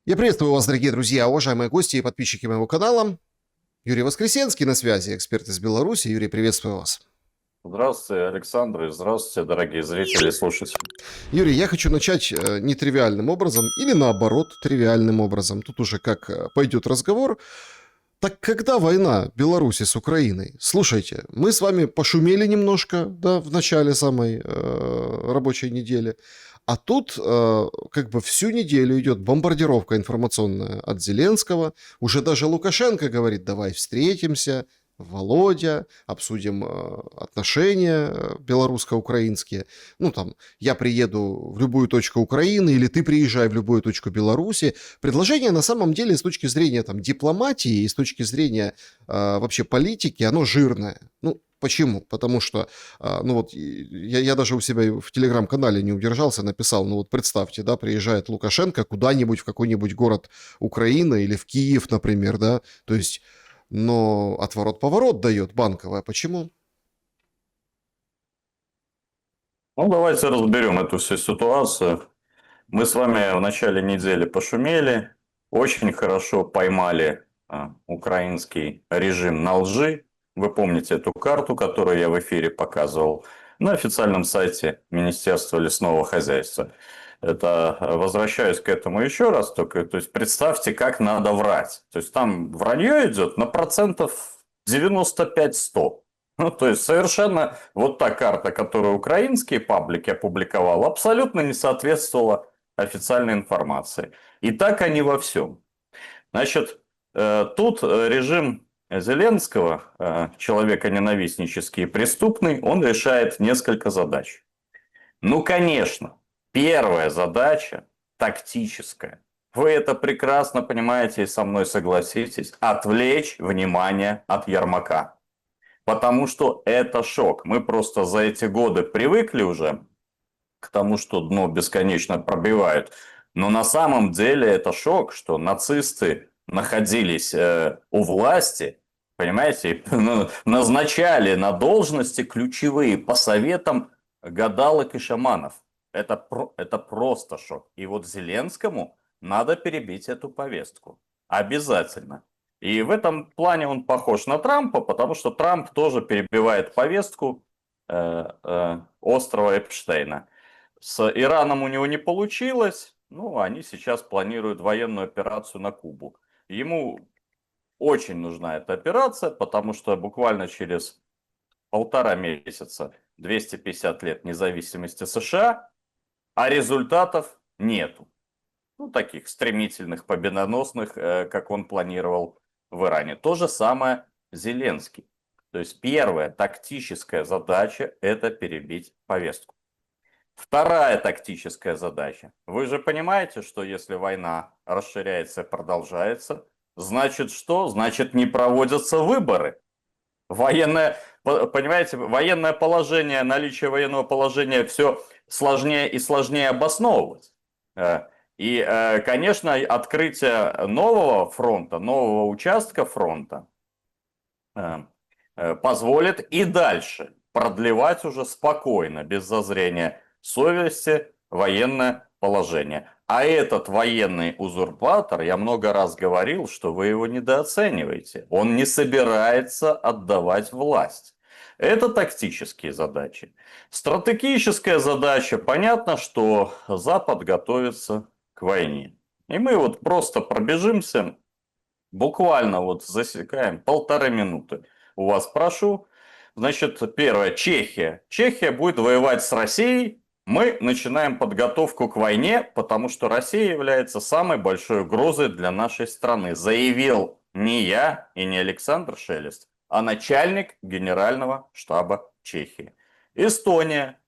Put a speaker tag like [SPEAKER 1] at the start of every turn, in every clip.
[SPEAKER 1] Я приветствую вас, дорогие друзья, уважаемые гости и подписчики моего канала. Юрий Воскресенский на связи, эксперт из Беларуси. Юрий, приветствую вас.
[SPEAKER 2] Здравствуйте, Александр, и здравствуйте, дорогие зрители и слушатели.
[SPEAKER 1] Юрий, я хочу начать нетривиальным образом или наоборот тривиальным образом. Тут уже как пойдет разговор. Так когда война Беларуси с Украиной? Слушайте, мы с вами пошумели немножко, да, в начале самой рабочей недели. А тут как бы всю неделю идет бомбардировка информационная от Зеленского. Уже даже Лукашенко говорит, давай встретимся, Володя, обсудим отношения белорусско-украинские. Ну там, я приеду в любую точку Украины, или ты приезжай в любую точку Беларуси. Предложение на самом деле с точки зрения там дипломатии и с точки зрения вообще политики, оно жирное. Ну, почему? Потому что, ну вот, я даже у себя в телеграм-канале не удержался, написал, ну вот представьте, да, приезжает Лукашенко куда-нибудь в какой-нибудь город Украины или в Киев, например, да, то есть, но отворот-поворот дает Банковая. Почему?
[SPEAKER 2] Ну, давайте разберем эту всю ситуацию. Мы с вами в начале недели пошумели, очень хорошо поймали украинский режим на лжи. Вы помните эту карту, которую я в эфире показывал на официальном сайте Министерства лесного хозяйства. Это возвращаюсь к этому еще раз, только то есть представьте, как надо врать. То есть там вранье идет на процентов 95-100. Ну, то есть совершенно вот та карта, которую украинские паблики опубликовал, абсолютно не соответствовала официальной информации. И так они во всем. Значит, тут режим Зеленского, человека ненавистнический и преступный, он решает несколько задач. Ну, конечно, первая задача тактическая. Вы это прекрасно понимаете и со мной согласитесь. Отвлечь внимание от Ермака. Потому что это шок. Мы просто за эти годы привыкли уже к тому, что дно бесконечно пробивают. Но на самом деле это шок, что нацисты находились у власти, понимаете, назначали на должности ключевые по советам гадалок и шаманов. Это просто шок. И вот Зеленскому надо перебить эту повестку. Обязательно. И в этом плане он похож на Трампа, потому что Трамп тоже перебивает повестку острова Эпштейна. С Ираном у него не получилось, ну, они сейчас планируют военную операцию на Кубу. Ему очень нужна эта операция, потому что буквально через 1,5 месяца 250 лет независимости США, а результатов нету. Ну, таких стремительных, победоносных, как он планировал в Иране. То же самое Зеленский. То есть первая тактическая задача – это перебить повестку. Вторая тактическая задача. Вы же понимаете, что если война расширяется и продолжается, значит что? Значит не проводятся выборы. Военное, понимаете, военное положение, наличие военного положения все сложнее и сложнее обосновывать. И, конечно, открытие нового фронта, нового участка фронта позволит и дальше продлевать уже спокойно, без зазрения совести, военное положение. А этот военный узурпатор, я много раз говорил, что вы его недооцениваете. Он не собирается отдавать власть. Это тактические задачи. Стратегическая задача, понятно, что Запад готовится к войне. И мы вот просто пробежимся, буквально вот засекаем 1,5 минуты. У вас прошу. Значит, первое, Чехия. Чехия будет воевать с Россией. Мы начинаем подготовку к войне, потому что Россия является самой большой угрозой для нашей страны. Заявил не я и не Александр Шелест, а начальник Генерального штаба Чехии. Эстония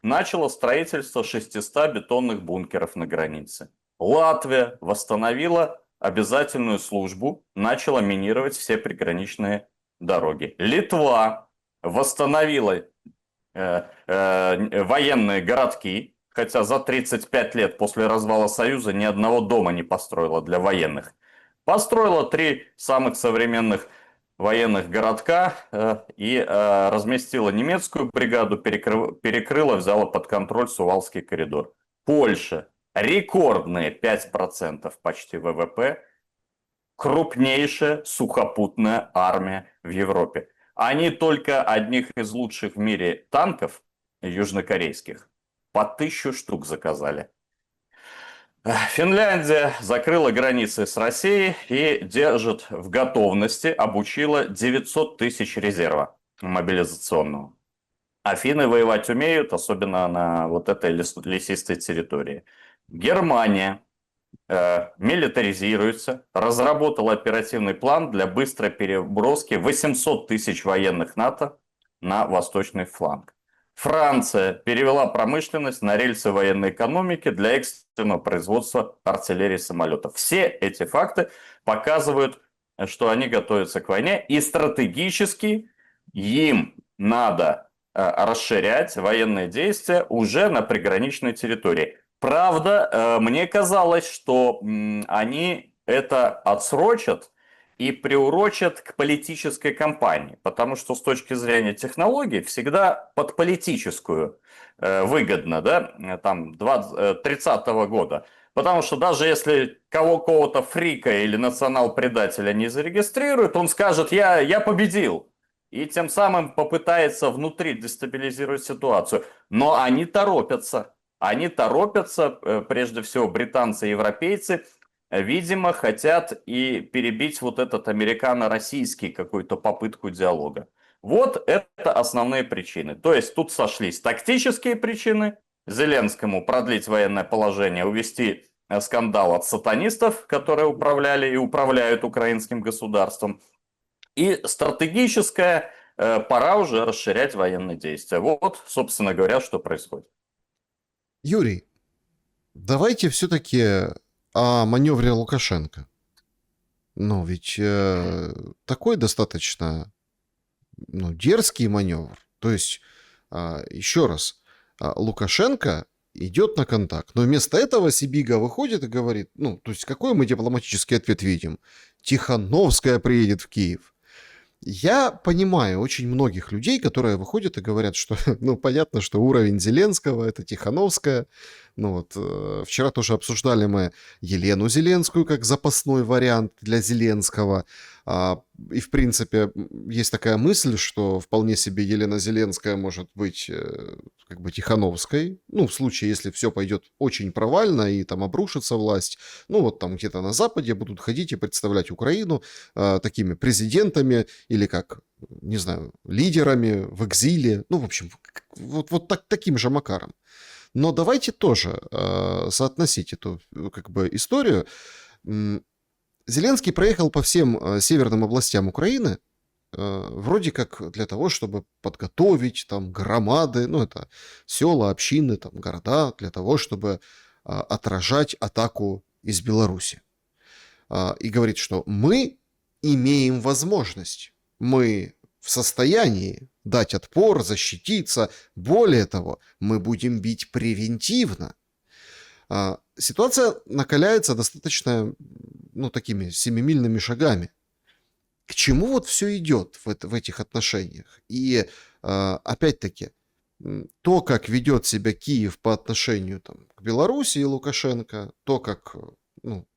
[SPEAKER 2] начала строительство 600 бетонных бункеров на границе. Латвия восстановила обязательную службу, начала минировать все приграничные дороги. Литва восстановила военные городки, хотя за 35 лет после развала Союза ни одного дома не построила для военных. Построила 3 самых современных военных городка и разместила немецкую бригаду, перекрыла, взяла под контроль Сувалский коридор. Польша рекордные 5% почти ВВП, крупнейшая сухопутная армия в Европе. Они только одних из лучших в мире танков южнокорейских по 1000 штук заказали. Финляндия закрыла границы с Россией и держит в готовности, обучила 900 тысяч резерва мобилизационного. Афины воевать умеют, особенно на вот этой лесистой территории. Германия милитаризируется, разработала оперативный план для быстрой переброски 800 тысяч военных НАТО на восточный фланг. Франция перевела промышленность на рельсы военной экономики для экстренного производства артиллерии и самолетов. Все эти факты показывают, что они готовятся к войне, и стратегически им надо расширять военные действия уже на приграничной территории. Правда, мне казалось, что они это отсрочат и приурочат к политической кампании, потому что с точки зрения технологий всегда под политическую выгодно, да, там 30-го года. Потому что даже если кого-то фрика или национал-предателя не зарегистрируют, он скажет: я победил. И тем самым попытается внутри дестабилизировать ситуацию. Но они торопятся. Они торопятся, прежде всего британцы и европейцы, видимо, хотят и перебить вот этот американо-российский какую-то попытку диалога. Вот это основные причины. То есть тут сошлись тактические причины. Зеленскому продлить военное положение, увести скандал от сатанистов, которые управляли и управляют украинским государством. И стратегическое, пора уже расширять военные действия. Вот, собственно говоря, что происходит.
[SPEAKER 1] Юрий, давайте все-таки о маневре Лукашенко. Ну, ведь такой достаточно дерзкий маневр. То есть, еще раз, Лукашенко идет на контакт. Но вместо этого Сибига выходит и говорит, то есть какой мы дипломатический ответ видим? Тихановская приедет в Киев. Я понимаю очень многих людей, которые выходят и говорят, что, понятно, что уровень Зеленского — это Тихановская. Вчера тоже обсуждали мы Елену Зеленскую как запасной вариант для Зеленского. И, в принципе, есть такая мысль, что вполне себе Елена Зеленская может быть как бы Тихановской. В случае, если все пойдет очень провально и там обрушится власть. Там где-то на Западе будут ходить и представлять Украину такими президентами или как, не знаю, лидерами в экзиле. В общем, вот таким же макаром. Но давайте тоже соотносить эту как бы историю. Зеленский проехал по всем северным областям Украины, вроде как для того, чтобы подготовить там громады, это села, общины, там города, для того, чтобы отражать атаку из Беларуси. И говорит, что мы имеем возможность, мы в состоянии дать отпор, защититься. Более того, мы будем бить превентивно. Ситуация накаляется достаточно, такими семимильными шагами. К чему вот все идет в этих отношениях? И, опять-таки, то, как ведет себя Киев по отношению к Беларуси и Лукашенко, то, как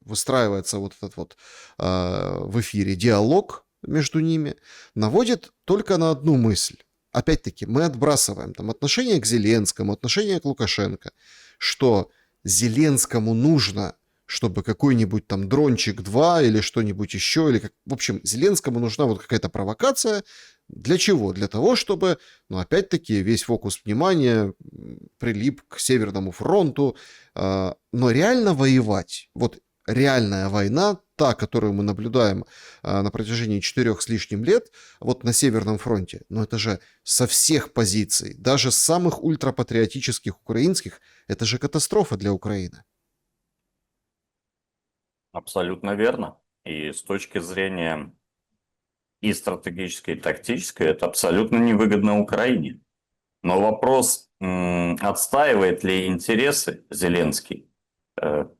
[SPEAKER 1] выстраивается вот этот вот в эфире диалог между ними, наводит только на одну мысль. Опять-таки, мы отбрасываем отношение к Зеленскому, отношение к Лукашенко, что Зеленскому нужно, чтобы какой-нибудь там дрончик 2 или что-нибудь еще, или в общем, Зеленскому нужна вот какая-то провокация. Для чего? Для того, чтобы, опять-таки, весь фокус внимания прилип к Северному фронту. Но реально воевать, вот реальная война, та, которую мы наблюдаем на протяжении 4 с лишним лет, вот на Северном фронте, это же со всех позиций, даже с самых ультрапатриотических украинских, это же катастрофа для Украины.
[SPEAKER 2] Абсолютно верно. И с точки зрения и стратегической, и тактической, это абсолютно невыгодно Украине. Но вопрос, отстаивает ли интересы Зеленский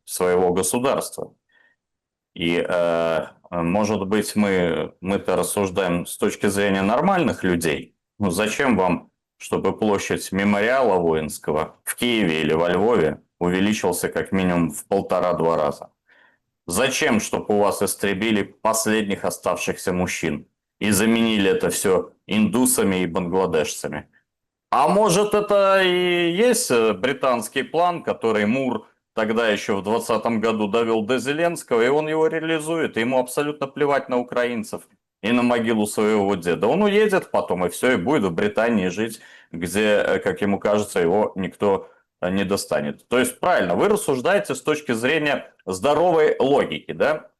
[SPEAKER 2] своего государства. И, может быть, мы-то рассуждаем с точки зрения нормальных людей. Зачем вам, чтобы площадь мемориала воинского в Киеве или во Львове увеличился как минимум в 1,5-2 раза. Зачем, чтобы у вас истребили последних оставшихся мужчин и заменили это все индусами и бангладешцами? А может, это и есть британский план, который Мур тогда еще в 2020 году довел до Зеленского, и он его реализует. И ему абсолютно плевать на украинцев и на могилу своего деда. Он уедет потом, и все, и будет в Британии жить, где, как ему кажется, его никто не достанет. То есть, правильно, вы рассуждаете с точки зрения здоровой логики, да?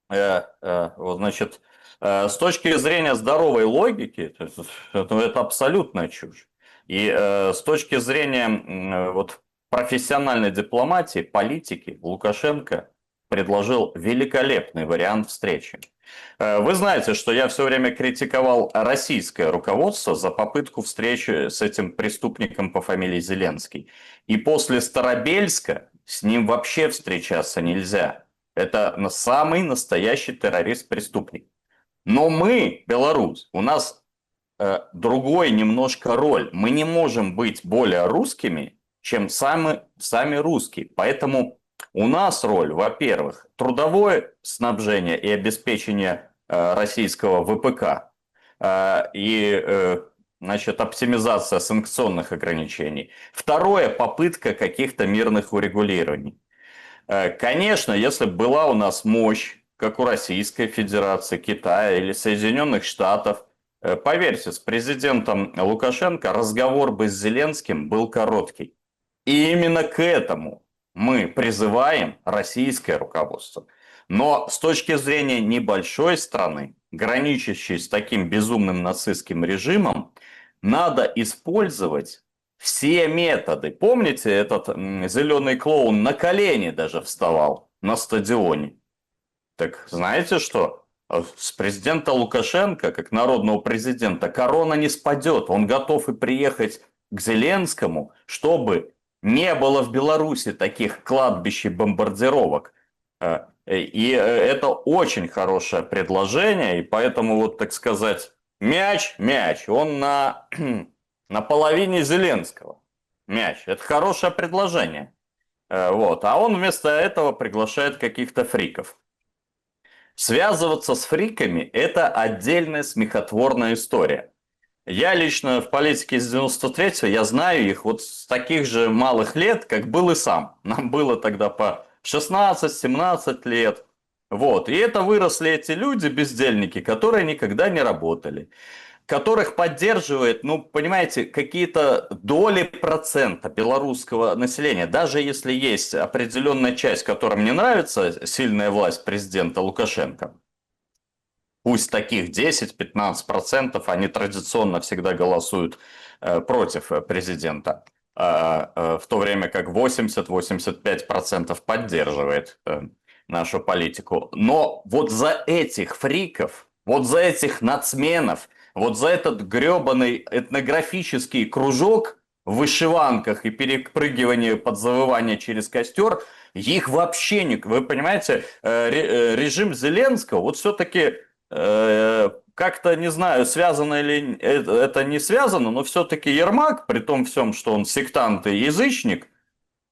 [SPEAKER 2] Вот, значит, с точки зрения здоровой логики, это абсолютная чушь. И с точки зрения вот, профессиональной дипломатии, политики, Лукашенко предложил великолепный вариант встречи. Вы знаете, что я все время критиковал российское руководство за попытку встречи с этим преступником по фамилии Зеленский. И после Старобельска с ним вообще встречаться нельзя. Это самый настоящий террорист-преступник. Но мы, Беларусь, у нас другой немножко роль. Мы не можем быть более русскими, чем сами русские. Поэтому у нас роль, во-первых, трудовое снабжение и обеспечение российского ВПК значит, оптимизация санкционных ограничений. Второе, попытка каких-то мирных урегулирований. Конечно, если бы была у нас мощь, как у Российской Федерации, Китая или Соединенных Штатов, поверьте, с президентом Лукашенко разговор бы с Зеленским был короткий. И именно к этому мы призываем российское руководство. Но с точки зрения небольшой страны, граничащей с таким безумным нацистским режимом, надо использовать все методы. Помните, этот зеленый клоун на колени даже вставал на стадионе? Так знаете что? С президента Лукашенко, как народного президента, корона не спадет. Он готов и приехать к Зеленскому, чтобы не было в Беларуси таких кладбищ и бомбардировок. И это очень хорошее предложение, и поэтому, вот так сказать, мяч, он на половине Зеленского. Мяч. Это хорошее предложение. Вот. А он вместо этого приглашает каких-то фриков. Связываться с фриками – это отдельная смехотворная история. Я лично в политике с 93-го, я знаю их вот с таких же малых лет, как был и сам. Нам было тогда по 16-17 лет. Вот. И это выросли эти люди, бездельники, которые никогда не работали, которых поддерживает, ну, понимаете, какие-то доли процента белорусского населения. Даже если есть определенная часть, которым не нравится сильная власть президента Лукашенко, пусть таких 10-15%, они традиционно всегда голосуют против президента, в то время как 80-85% поддерживает нашу политику. Но вот за этих фриков, вот за этих нацменов, вот за этот гребаный этнографический кружок в вышиванках и перепрыгивание под завывание через костер, их вообще не... Вы понимаете, режим Зеленского, вот все-таки как-то, не знаю, связано или это не связано, но все-таки Ермак, при том всем, что он сектант и язычник,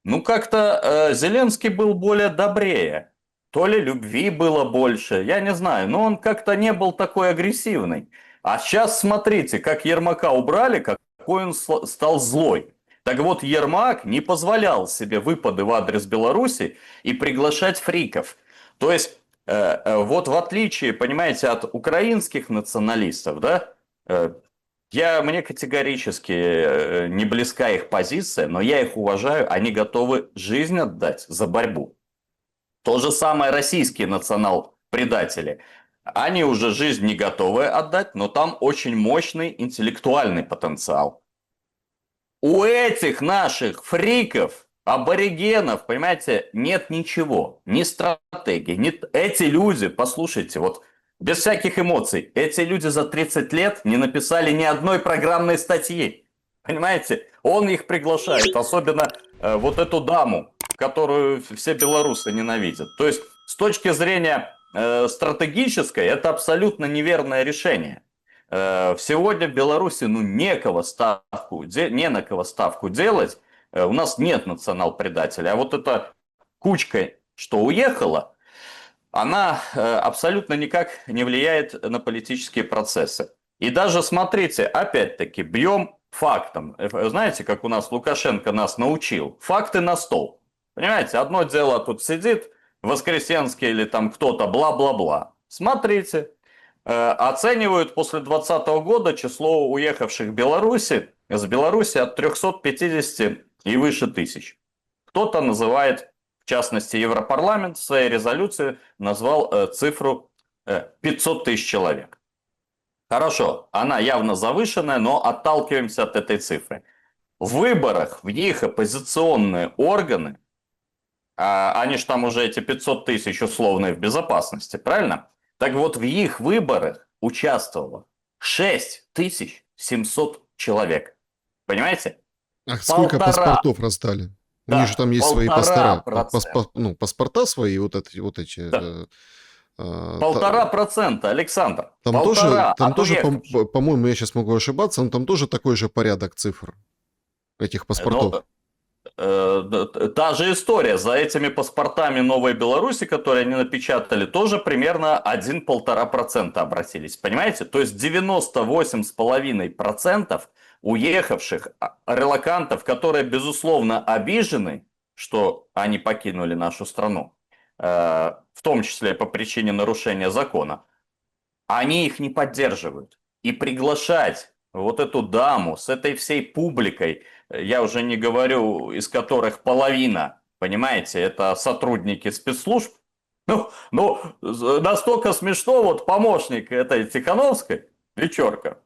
[SPEAKER 2] ну как-то Зеленский был более добрее. То ли любви было больше, я не знаю, но он как-то не был такой агрессивный. А сейчас смотрите, как Ермака убрали, какой он стал злой. Так вот, Ермак не позволял себе выпады в адрес Беларуси и приглашать фриков. То есть, вот в отличие, понимаете, от украинских националистов, да, мне категорически не близка их позиция, но я их уважаю, они готовы жизнь отдать за борьбу. То же самое российские национал-предатели. Они уже жизнь не готовы отдать, но там очень мощный интеллектуальный потенциал. У этих наших фриков, аборигенов, понимаете, нет ничего, ни стратегии, нет. Эти люди, послушайте, вот без всяких эмоций, эти люди за 30 лет не написали ни одной программной статьи. Понимаете, он их приглашает, особенно вот эту даму, которую все белорусы ненавидят. То есть, с точки зрения стратегической, это абсолютно неверное решение. Сегодня в Беларуси не на кого ставку делать, У нас нет национал-предателей. А вот эта кучка, что уехала, она абсолютно никак не влияет на политические процессы. И даже, смотрите, опять-таки, бьем фактом. Знаете, как у нас Лукашенко нас научил? Факты на стол. Понимаете, одно дело тут сидит Воскресенский или там кто-то, бла-бла-бла. Смотрите, оценивают после 2020 года число уехавших в Беларуси, с Беларуси от 350 и выше тысяч. Кто-то называет, в частности, Европарламент в своей резолюции назвал цифру 500 тысяч человек. Хорошо, она явно завышенная, но отталкиваемся от этой цифры. В выборах в их оппозиционные органы, они же там уже эти 500 тысяч условные в безопасности, правильно? Так вот, в их выборах участвовало 6700 человек. Понимаете?
[SPEAKER 1] А сколько паспортов раздали? У них же там есть свои пастора.
[SPEAKER 2] 1,5%.
[SPEAKER 1] Ну, паспорта свои, вот эти.
[SPEAKER 2] Да. 1,5%, Александр.
[SPEAKER 1] Там тоже,
[SPEAKER 2] уехавших.
[SPEAKER 1] по-моему, я сейчас могу ошибаться, но там тоже такой же порядок цифр этих паспортов.
[SPEAKER 2] Та же история. За этими паспортами Новой Беларуси, которые они напечатали, тоже примерно 1-1,5% обратились. Понимаете? То есть 98,5% уехавших релокантов, которые, безусловно, обижены, что они покинули нашу страну, в том числе по причине нарушения закона, они их не поддерживают. И приглашать вот эту даму с этой всей публикой, я уже не говорю, из которых половина, понимаете, это сотрудники спецслужб, ну, настолько смешно, вот помощник этой Тихановской, Вечерка,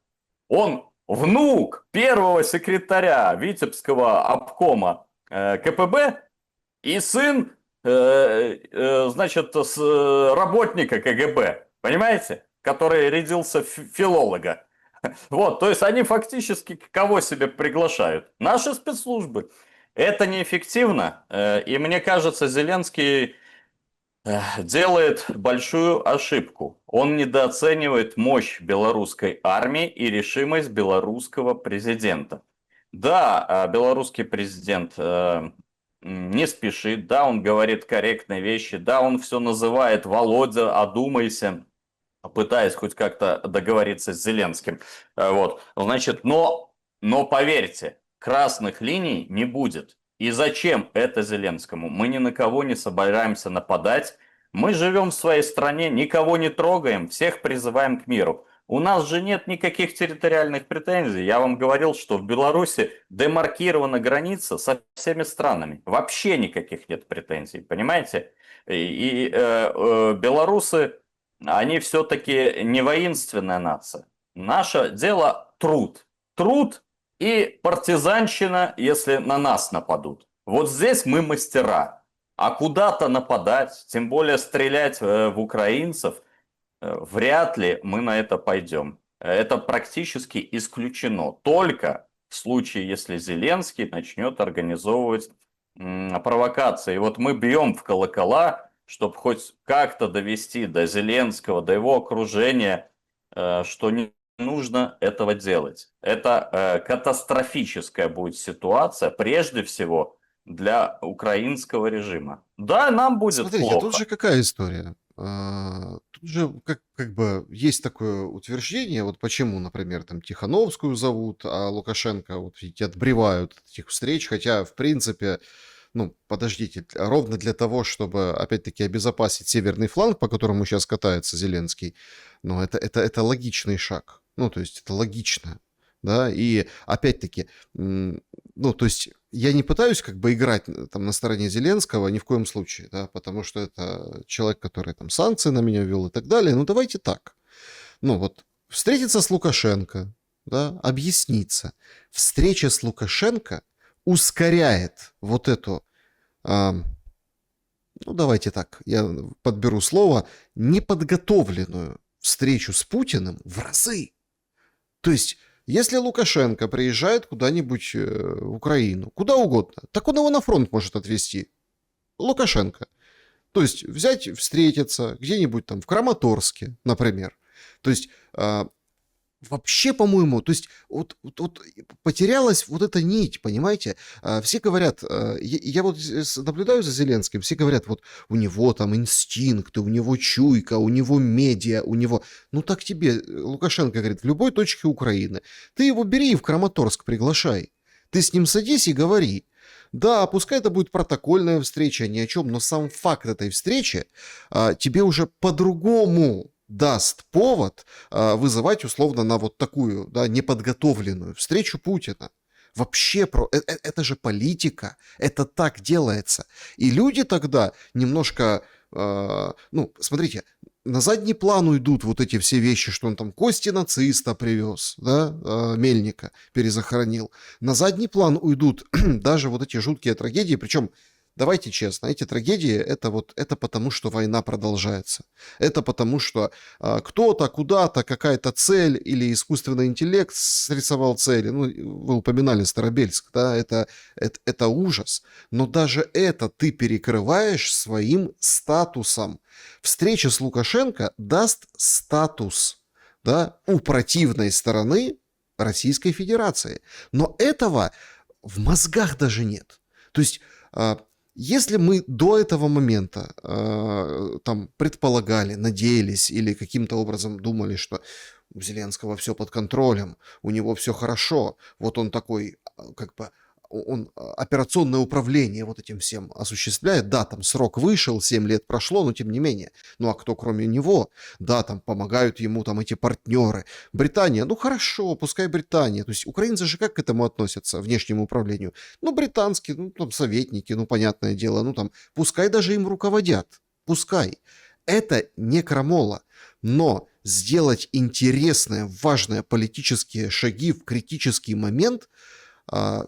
[SPEAKER 2] он внук первого секретаря Витебского обкома КПБ и сын, значит, работника КГБ, понимаете, который рядился филолога. Вот, то есть они фактически кого себе приглашают? Наши спецслужбы. Это неэффективно, и мне кажется, Зеленский делает большую ошибку. Он недооценивает мощь белорусской армии и решимость белорусского президента. Да, белорусский президент не спешит, да, он говорит корректные вещи, да, он все называет «Володя, одумайся», пытаясь хоть как-то договориться с Зеленским. Вот. Значит, но поверьте, красных линий не будет. И зачем это Зеленскому? Мы ни на кого не собираемся нападать. Мы живем в своей стране, никого не трогаем, всех призываем к миру. У нас же нет никаких территориальных претензий. Я вам говорил, что в Беларуси демаркирована граница со всеми странами. Вообще никаких нет претензий, понимаете? И белорусы, они все-таки не воинственная нация. Наше дело труд. Труд и партизанщина, если на нас нападут. Вот здесь мы мастера. А куда-то нападать, тем более стрелять в украинцев, вряд ли мы на это пойдем. Это практически исключено. Только в случае, если Зеленский начнет организовывать провокации. И вот мы бьем в колокола, чтобы хоть как-то довести до Зеленского, до его окружения, что не нужно этого делать. Это катастрофическая будет ситуация, прежде всего, для украинского режима. Да, нам будет
[SPEAKER 1] Смотрите,
[SPEAKER 2] плохо.
[SPEAKER 1] тут же какая история? Тут же как бы есть такое утверждение, вот почему, например, там Тихановскую зовут, а Лукашенко вот видите, отбревают от этих встреч, хотя, в принципе, ну, подождите, ровно для того, чтобы, опять-таки, обезопасить северный фланг, по которому сейчас катается Зеленский, ну, это логичный шаг. Ну, то есть это логично, да, и, опять-таки, ну, то есть я не пытаюсь как бы играть там на стороне Зеленского ни в коем случае, да, потому что это человек, который там санкции на меня ввел и так далее. Ну, давайте так. Ну, вот встретиться с Лукашенко, да, объясниться. Встреча с Лукашенко ускоряет вот эту, ну, давайте так, я подберу слово, неподготовленную встречу с Путиным в разы. То есть, если Лукашенко приезжает куда-нибудь в Украину, куда угодно, так он его на фронт может отвезти. Лукашенко. То есть, взять, встретиться где-нибудь там в Краматорске, например. То есть, вообще, по-моему, то есть вот потерялась вот эта нить, понимаете? Все говорят, я вот наблюдаю за Зеленским, все говорят, вот у него там инстинкты, у него чуйка, у него медиа, у него... Ну так тебе, Лукашенко говорит, в любой точке Украины. Ты его бери и в Краматорск приглашай. Ты с ним садись и говори. Да, пускай это будет протокольная встреча, ни о чем, но сам факт этой встречи тебе уже по-другому даст повод вызывать условно на вот такую, да, неподготовленную встречу Путина. Вообще это же политика, это так делается. И люди тогда немножко, ну, смотрите, на задний план уйдут вот эти все вещи, что он там кости нациста привез, да, Мельника перезахоронил. На задний план уйдут даже вот эти жуткие трагедии, причем давайте честно, эти трагедии это потому, что война продолжается. Это потому, что кто-то, куда-то, какая-то цель или искусственный интеллект срисовал цели. Ну, вы упоминали Старобельск, да, это ужас. Но даже это ты перекрываешь своим статусом. Встреча с Лукашенко даст статус, да, у противной стороны Российской Федерации. Но этого в мозгах даже нет. То есть если мы до этого момента там предполагали, надеялись или каким-то образом думали, что у Зеленского все под контролем, у него все хорошо, вот он такой, как бы, он операционное управление вот этим всем осуществляет, да, там срок вышел, 7 лет прошло, но тем не менее, ну а кто кроме него, да, там помогают ему там эти партнеры, Британия, ну хорошо, пускай Британия, то есть украинцы же как к этому относятся, внешнему управлению, ну британские, ну там советники, ну понятное дело, ну там, пускай даже им руководят, пускай, это не крамола, но сделать интересные, важные политические шаги в критический момент –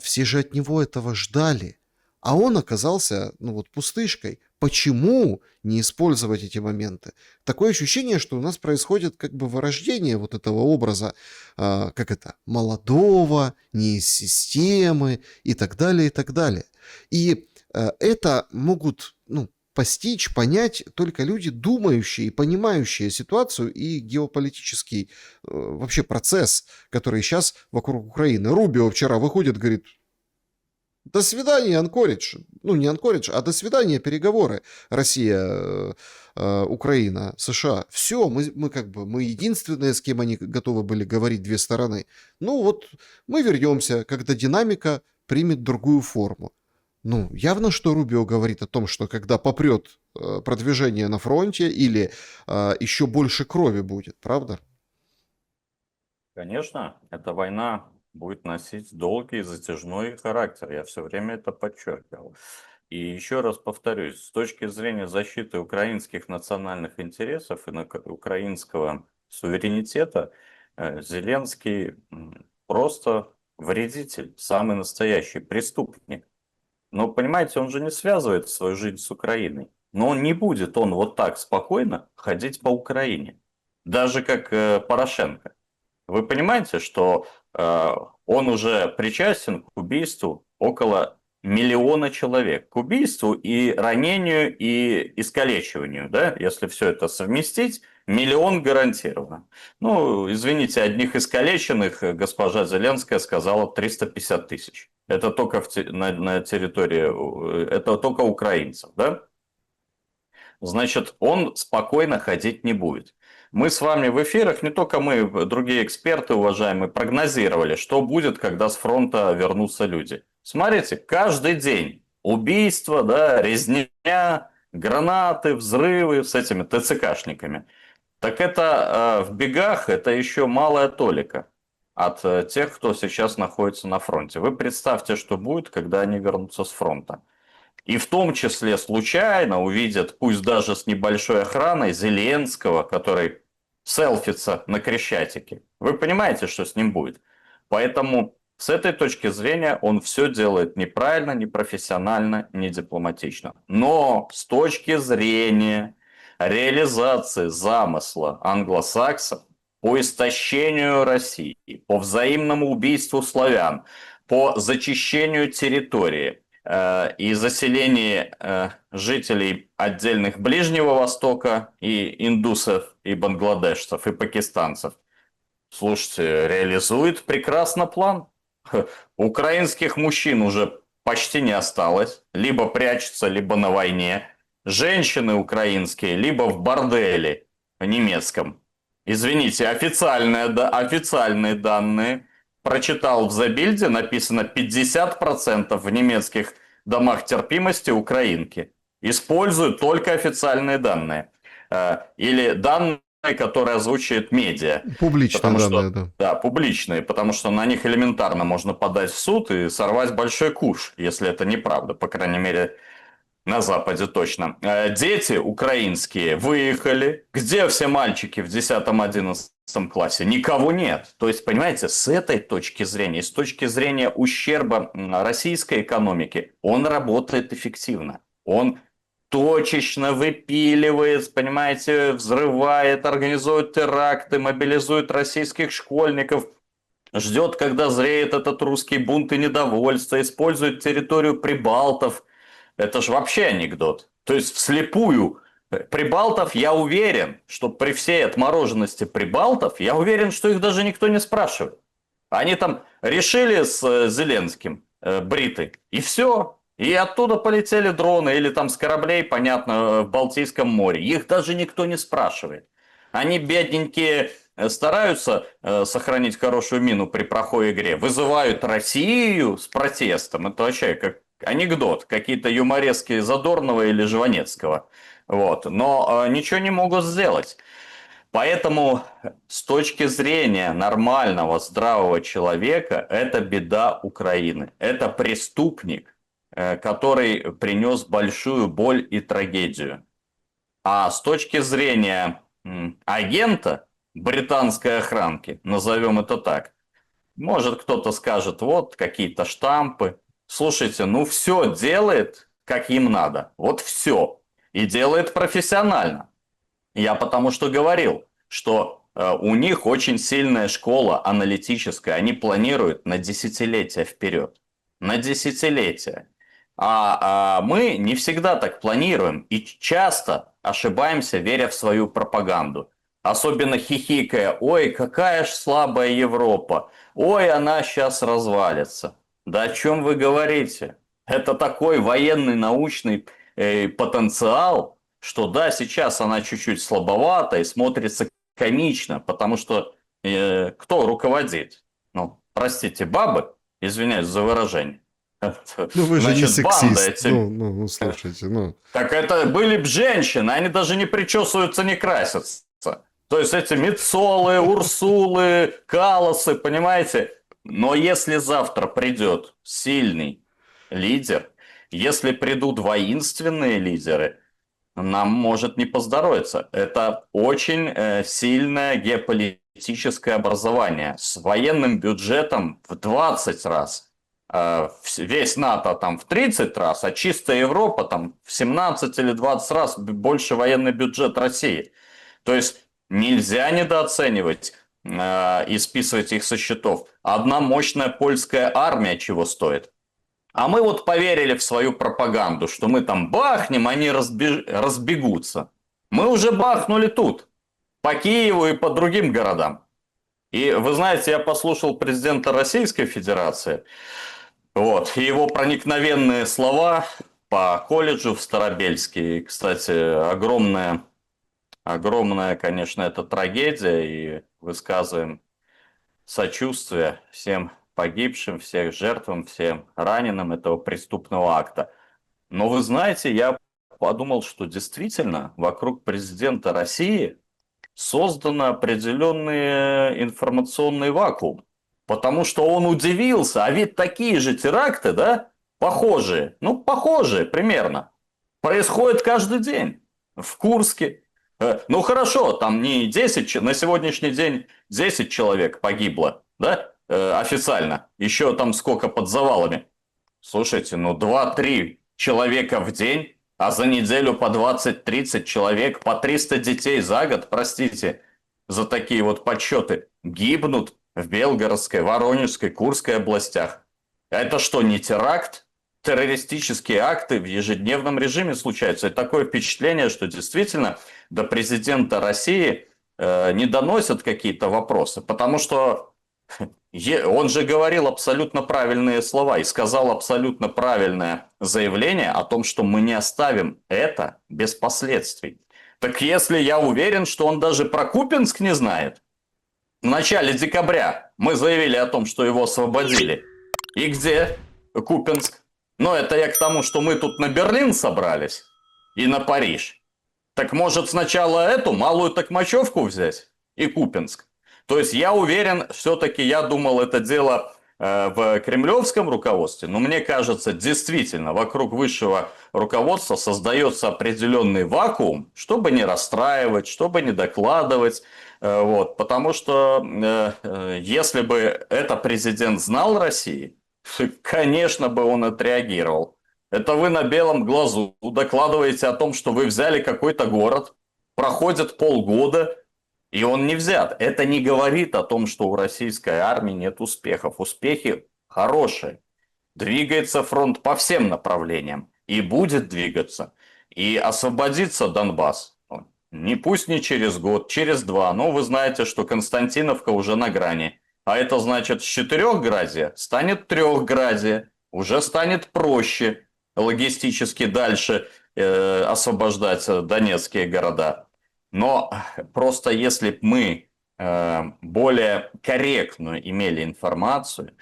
[SPEAKER 1] все же от него этого ждали. А он оказался, ну вот, пустышкой. Почему не использовать эти моменты? Такое ощущение, что у нас происходит как бы вырождение вот этого образа, как это, молодого, не из системы и так далее, и так далее. И это могут, ну, постичь, понять только люди, думающие и понимающие ситуацию и геополитический вообще процесс, который сейчас вокруг Украины. Рубио вчера выходит, говорит, до свидания, Анкоридж. Ну, не Анкоридж, а до свидания, переговоры. Россия, Украина, США. Все, мы как бы, мы единственные, с кем они готовы были говорить две стороны. Ну вот, мы вернемся, когда динамика примет другую форму. Ну, явно, что Рубио говорит о том, что когда попрет продвижение на фронте или еще больше крови будет, правда?
[SPEAKER 2] Конечно, эта война будет носить долгий и затяжной характер. Я все время это подчеркивал. И еще раз повторюсь, с точки зрения защиты украинских национальных интересов и украинского суверенитета, Зеленский просто вредитель, самый настоящий преступник. Но, понимаете, он же не связывает свою жизнь с Украиной. Но он не будет, он вот так спокойно ходить по Украине. Даже как Порошенко. Вы понимаете, что он уже причастен к убийству около миллиона человек. К убийству и ранению, и искалечиванию. Да? Если все это совместить, миллион гарантированно. Ну, извините, одних искалеченных госпожа Зеленская сказала 350 тысяч. Это только на территории, это только украинцев, да? Значит, он спокойно ходить не будет. Мы с вами в эфирах, не только мы, другие эксперты, уважаемые, прогнозировали, что будет, когда с фронта вернутся люди. Смотрите, каждый день убийства, да, резня, гранаты, взрывы с этими ТЦКшниками. Так это в бегах, это еще малая толика от тех, кто сейчас находится на фронте. Вы представьте, что будет, когда они вернутся с фронта. И в том числе случайно увидят, пусть даже с небольшой охраной, Зеленского, который селфится на Крещатике. Вы понимаете, что с ним будет? Поэтому с этой точки зрения он все делает неправильно, непрофессионально, не дипломатично. Но с точки зрения реализации замысла англосаксов по истощению России, по взаимному убийству славян, по зачищению территории и заселении жителей отдельных Ближнего Востока и индусов, и бангладешцев, и пакистанцев. Слушайте, реализует прекрасно план. Украинских мужчин уже почти не осталось. Либо прячутся, либо на войне. Женщины украинские, либо в борделе немецком. Извините, официальные данные. Прочитал в Забильде, написано 50% в немецких домах терпимости украинки. Используют только официальные данные. Или данные, которые озвучивает медиа.
[SPEAKER 1] Публичные
[SPEAKER 2] Потому
[SPEAKER 1] данные,
[SPEAKER 2] что,
[SPEAKER 1] да.
[SPEAKER 2] да, публичные, потому что на них элементарно можно подать в суд и сорвать большой куш, если это неправда, по крайней мере, на Западе точно. Дети украинские выехали. Где все мальчики в 10-11 классе? Никого нет. То есть, понимаете, с этой точки зрения, с точки зрения ущерба российской экономики, он работает эффективно. Он точечно выпиливает, понимаете, взрывает, организует теракты, мобилизует российских школьников, ждет, когда зреет этот русский бунт и недовольство, использует территорию прибалтов. Это же вообще анекдот. То есть вслепую прибалтов, я уверен, что при всей отмороженности прибалтов, я уверен, что их даже никто не спрашивает. Они там решили с Зеленским бриты, и все. И оттуда полетели дроны, или там с кораблей, понятно, в Балтийском море. Их даже никто не спрашивает. Они, бедненькие, стараются сохранить хорошую мину при плохой игре. Вызывают Россию с протестом. Это вообще как анекдот. Какие-то юморески Задорнова или Жванецкого. Вот. Но ничего не могут сделать. Поэтому с точки зрения нормального, здравого человека, это беда Украины. Это преступник, который принес большую боль и трагедию. А с точки зрения агента британской охранки, назовем это так, может кто-то скажет, вот какие-то штампы. Слушайте, ну все делает, как им надо. Вот все. И делает профессионально. Я потому что говорил, что у них очень сильная школа аналитическая. Они планируют на десятилетия вперед. На десятилетия. А мы не всегда так планируем и часто ошибаемся, веря в свою пропаганду. Особенно хихикая, ой, какая ж слабая Европа, ой, она сейчас развалится. Да о чем вы говорите? Это такой военный научный потенциал, что да, сейчас она чуть-чуть слабовата и смотрится комично, потому что кто руководит? Ну, простите, бабы, извиняюсь за выражение.
[SPEAKER 1] Ну вы же не
[SPEAKER 2] Значит, банда
[SPEAKER 1] сексист.
[SPEAKER 2] эти...
[SPEAKER 1] Ну, слушайте, ну.
[SPEAKER 2] Так это были б женщины, они даже не причесываются, не красятся. То есть эти Мецолы, Урсулы, Калосы, понимаете? Но если завтра придет сильный лидер, если придут воинственные лидеры, нам может не поздоровиться. Это очень сильное геополитическое образование с военным бюджетом в 20 раз. Весь НАТО там в 30 раз, а чистая Европа там в 17 или 20 раз больше военный бюджет России. То есть нельзя недооценивать и списывать их со счетов. Одна мощная польская армия чего стоит. А мы вот поверили в свою пропаганду, что мы там бахнем, они разбегутся. Мы уже бахнули тут, по Киеву и по другим городам. И вы знаете, я послушал президента Российской Федерации, вот, и его проникновенные слова по колледжу в Старобельске. И, кстати, огромная, конечно, это трагедия, и высказываем сочувствие всем погибшим, всем жертвам, всем раненым этого преступного акта. Но вы знаете, я подумал, что действительно вокруг президента России создан определенный информационный вакуум. Потому что он удивился, а ведь такие же теракты, да, похожие, ну, похожие примерно, происходят каждый день в Курске. Ну, хорошо, там не 10, на сегодняшний день 10 человек погибло, да, официально. Еще там сколько под завалами. Слушайте, ну 2-3 человека в день, а за неделю по 20-30 человек, по 300 детей за год, простите, за такие вот подсчеты, гибнут в Белгородской, Воронежской, Курской областях. Это что, не теракт? Террористические акты в ежедневном режиме случаются. И такое впечатление, что действительно до президента России не доносят какие-то вопросы, потому что он же говорил абсолютно правильные слова и сказал абсолютно правильное заявление о том, что мы не оставим это без последствий. Так если я уверен, что он даже про Купинск не знает, в начале декабря мы заявили о том, что его освободили. И где Купинск? Но это я к тому, что мы тут на Берлин собрались и на Париж. Так может сначала эту малую Токмачевку взять и Купинск? То есть я уверен, все-таки я думал, это дело в кремлевском руководстве, но мне кажется, действительно, вокруг высшего руководства создается определенный вакуум, чтобы не расстраивать, чтобы не докладывать. Вот, потому что если бы это президент знал России, конечно бы он отреагировал. Это вы на белом глазу докладываете о том, что вы взяли какой-то город, проходит полгода, и он не взят. Это не говорит о том, что у российской армии нет успехов. Успехи хорошие. Двигается фронт по всем направлениям. И будет двигаться. И освободится Донбасс. Не пусть не через год, через два. Но вы знаете, что Константиновка уже на грани. А это значит, с четырехградия станет трехградие. Уже станет проще логистически дальше освобождать донецкие города. Но просто если бы мы более корректную имели информацию,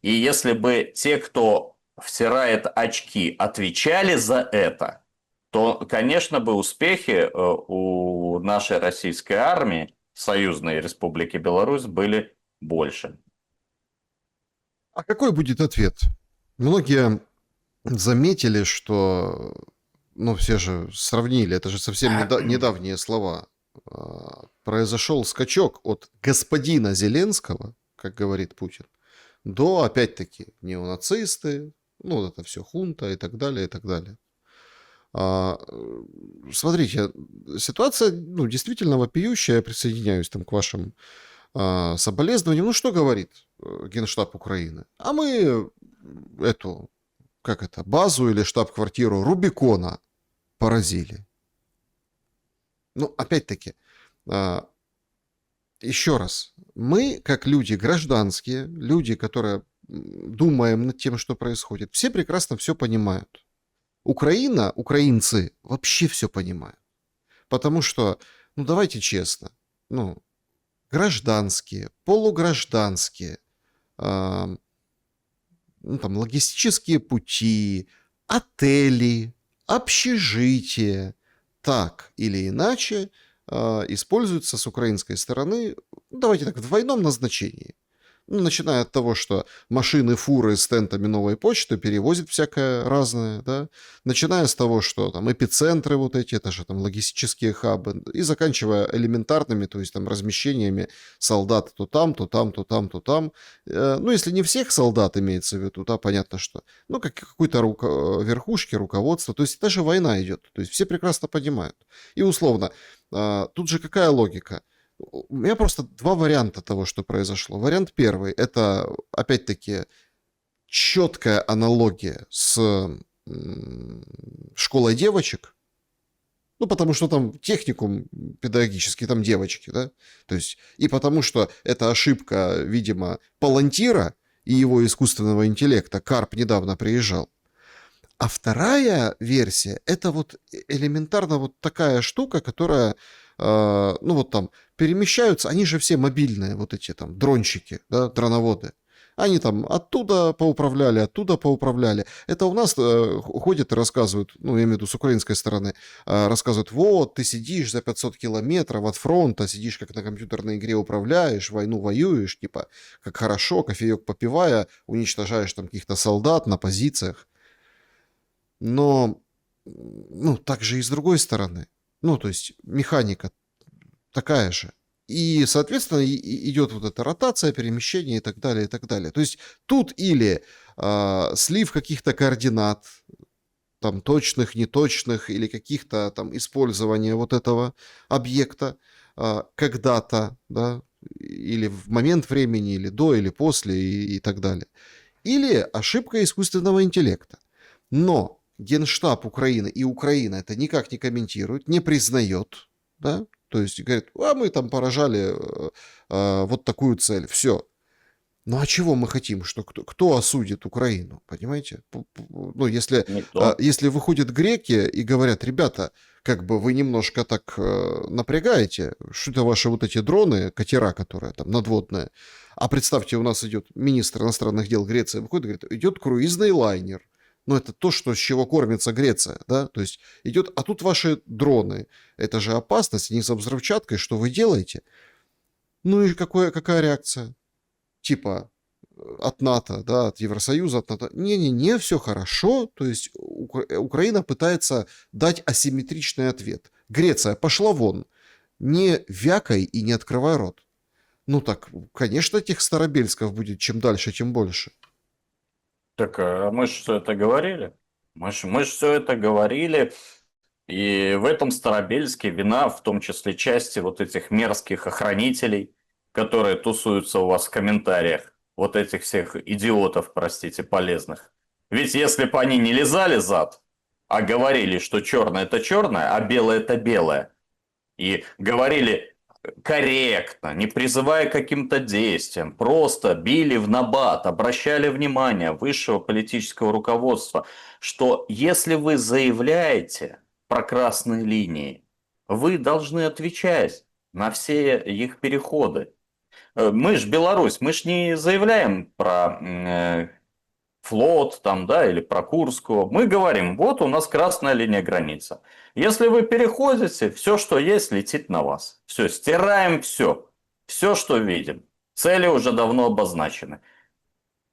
[SPEAKER 2] и если бы те, кто втирает очки, отвечали за это, то, конечно, бы успехи у нашей российской армии, Союзной Республики Беларусь, были больше.
[SPEAKER 1] А какой будет ответ? Многие заметили, что, ну, все же сравнили, это же совсем недавние слова. Произошел скачок от господина Зеленского, как говорит Путин, до, опять-таки, неонацисты, ну, вот это все хунта и так далее, и так далее. Смотрите, ситуация, ну, действительно вопиющая, я присоединяюсь там к вашим соболезнованиям. Ну, что говорит Генштаб Украины? А мы эту, как это, базу или штаб-квартиру Рубикона поразили. Ну, опять-таки, еще раз, мы, как люди гражданские, люди, которые думаем над тем, что происходит, все прекрасно все понимают. Украина, украинцы вообще все понимают. Потому что, ну, давайте честно, ну, гражданские, полугражданские, ну, там, логистические пути, отели, общежития, так или иначе используются с украинской стороны, ну, давайте так, в двойном назначении. Ну, начиная от того, что машины, фуры с тентами новой почты перевозят всякое разное, да, начиная с того, что там эпицентры вот эти, это же там логистические хабы, и заканчивая элементарными, то есть там размещениями солдат то там, то там, то там, то там. Ну, если не всех солдат имеется в виду, да, понятно, что, ну, как какой-то верхушки, руководство, то есть даже война идет, то есть все прекрасно понимают. И условно, тут же какая логика? У меня просто два варианта того, что произошло. Вариант первый – это, опять-таки, четкая аналогия с школой девочек, ну, потому что там техникум педагогический, там девочки, да, то есть, и потому что это ошибка, видимо, Палантира и его искусственного интеллекта. Карп недавно приезжал. А вторая версия – это вот элементарно вот такая штука, которая, ну, вот там перемещаются, они же все мобильные, вот эти там дрончики, да, дроноводы. Они там оттуда поуправляли. Это у нас ходят и рассказывают, ну, я имею в виду с украинской стороны, рассказывают, вот, ты сидишь за 500 километров от фронта, сидишь как на компьютерной игре управляешь, войну воюешь, типа, как хорошо, кофеек попивая, уничтожаешь там каких-то солдат на позициях. Но, ну, так же и с другой стороны. Ну, то есть механика такая же. И, соответственно, идет вот эта ротация, перемещение и так далее, и так далее. То есть тут или слив каких-то координат, там точных, неточных, или каких-то там использования вот этого объекта когда-то, да, или в момент времени, или до, или после, и так далее. Или ошибка искусственного интеллекта. Но Генштаб Украины и Украина это никак не комментирует, не признает, да, То есть говорит, а мы там поражали вот такую цель, все. Ну а чего мы хотим, что кто осудит Украину, понимаете? Ну, если,
[SPEAKER 2] Никто.
[SPEAKER 1] если выходят греки и говорят, ребята, как бы вы немножко так напрягаете, что это ваши вот эти дроны, катера, которые там надводные, а представьте, у нас идет министр иностранных дел Греции, выходит и говорит, идет круизный лайнер, ну это то, что, с чего кормится Греция, да, то есть идет, а тут ваши дроны, это же опасность, не со взрывчаткой, что вы делаете? Ну и какая реакция? Типа от НАТО, да, от Евросоюза, от НАТО. Не-не-не, все хорошо. То есть Украина пытается дать асимметричный ответ. Греция, пошла вон. Не вякай и не открывай рот. Ну так, конечно, этих старобельсков будет чем дальше, тем больше.
[SPEAKER 2] Так мы же все это говорили. Мы ж все это говорили. И в этом Старобельске вина, в том числе части вот этих мерзких охранителей, которые тусуются у вас в комментариях. Вот этих всех идиотов, простите, полезных. Ведь если бы они не лизали зад, а говорили, что черное это черное, а белое это белое, и говорили корректно, не призывая к каким-то действиям, просто били в набат, обращали внимание высшего политического руководства, что если вы заявляете про красные линии, вы должны отвечать на все их переходы. Мы ж Беларусь, мы ж не заявляем про флот там, да, или про Курскую. Мы говорим, вот у нас красная линия границы. Если вы переходите, все, что есть, летит на вас. Все, стираем все. Все, что видим. Цели уже давно обозначены.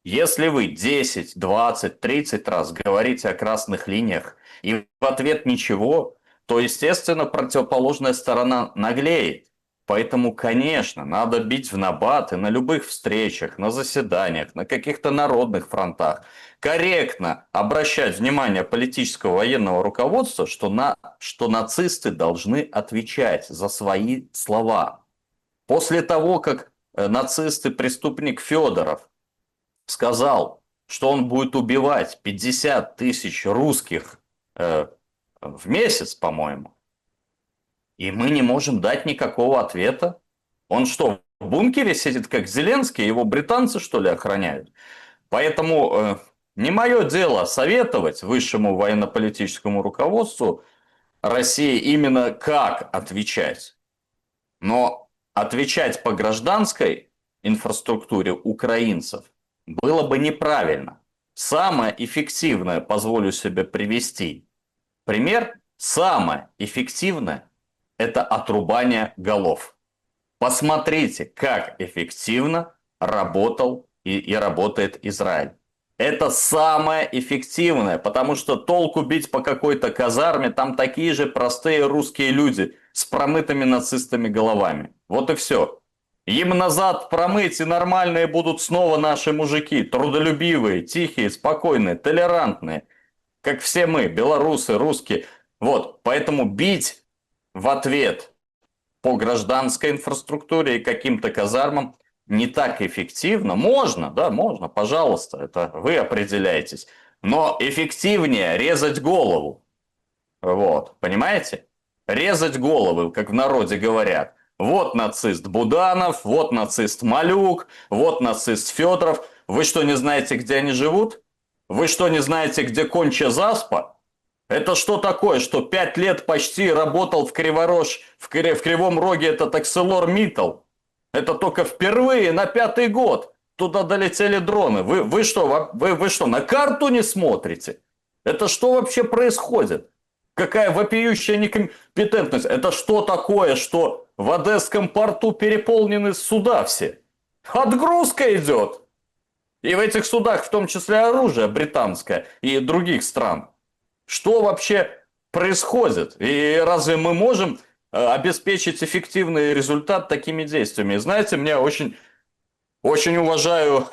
[SPEAKER 2] Если вы 10, 20, 30 раз говорите о красных линиях и в ответ ничего, то, естественно, противоположная сторона наглеет. Поэтому, конечно, надо бить в набат и на любых встречах, на заседаниях, на каких-то народных фронтах. Корректно обращать внимание политического военного руководства, что нацисты должны отвечать за свои слова. После того, как нацисты, преступник Федоров сказал, что он будет убивать 50 тысяч русских в месяц, по-моему, и мы не можем дать никакого ответа. Он что, в бункере сидит, как Зеленский, его британцы, что ли, охраняют? Поэтому не мое дело советовать высшему военно-политическому руководству России именно как отвечать. Но отвечать по гражданской инфраструктуре украинцев было бы неправильно. Самое эффективное, позволю себе привести пример, самое эффективное – это отрубание голов. Посмотрите, как эффективно работал и работает Израиль. Это самое эффективное, потому что толку бить по какой-то казарме, там такие же простые русские люди с промытыми нацистами головами. Вот и все. Им назад промыть, и нормальные будут снова наши мужики, трудолюбивые, тихие, спокойные, толерантные, как все мы, белорусы, русские. Вот, поэтому бить в ответ по гражданской инфраструктуре и каким-то казармам не так эффективно. Можно, да, можно, пожалуйста, это вы определяетесь. Но эффективнее резать голову. Вот, понимаете? Резать головы, как в народе говорят. Вот нацист Буданов, вот нацист Малюк, вот нацист Федоров. Вы что, не знаете, где они живут? Вы что, не знаете, где Конча Заспа? Это что такое, что 5 лет почти работал в Кривом Роге этот Акселор Миттал? Это только впервые на 5-й год туда долетели дроны. Вы что, на карту не смотрите? Это что вообще происходит? Какая вопиющая некомпетентность. Это что такое, что в Одесском порту переполнены суда все? Отгрузка идет. И в этих судах в том числе оружие британское и других стран. Что вообще происходит? И разве мы можем обеспечить эффективный результат такими действиями? Знаете, мне очень уважаю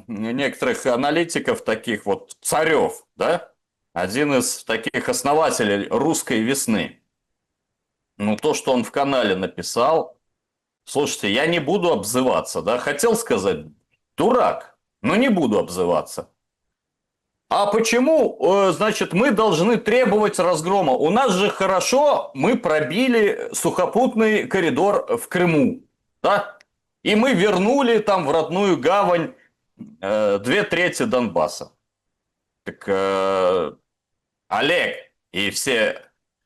[SPEAKER 2] некоторых аналитиков, таких вот Царев, да? Один из таких основателей русской весны. Ну, то, что он в канале написал, слушайте, я не буду обзываться, да? Хотел сказать, дурак, но не буду обзываться. А почему, значит, мы должны требовать разгрома? У нас же хорошо, мы пробили сухопутный коридор в Крыму, да? И мы вернули там в родную гавань 2/3 Донбасса. Так, Олег и все,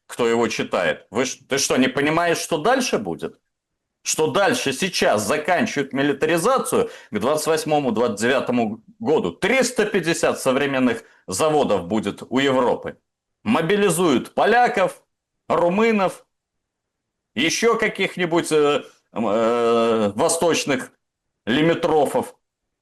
[SPEAKER 2] кто его читает, ты что, не понимаешь, что дальше будет? Что дальше сейчас заканчивают милитаризацию к 28-29 году. 350 современных заводов будет у Европы. Мобилизуют поляков, румынов, еще каких-нибудь восточных лимитрофов.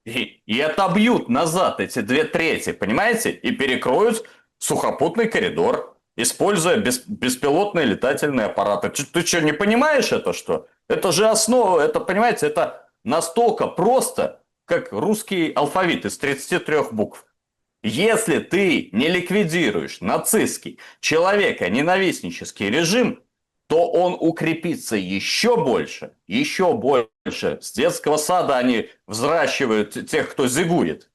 [SPEAKER 2] И отобьют назад эти 2/3, понимаете? И перекроют сухопутный коридор, используя беспилотные летательные аппараты. Ты что, не понимаешь это, что? Это же основа, это, понимаете, это настолько просто, как русский алфавит из 33 букв. Если ты не ликвидируешь нацистский, человека-ненавистнический режим, то он укрепится еще больше, еще больше. С детского сада они взращивают тех, кто зигует.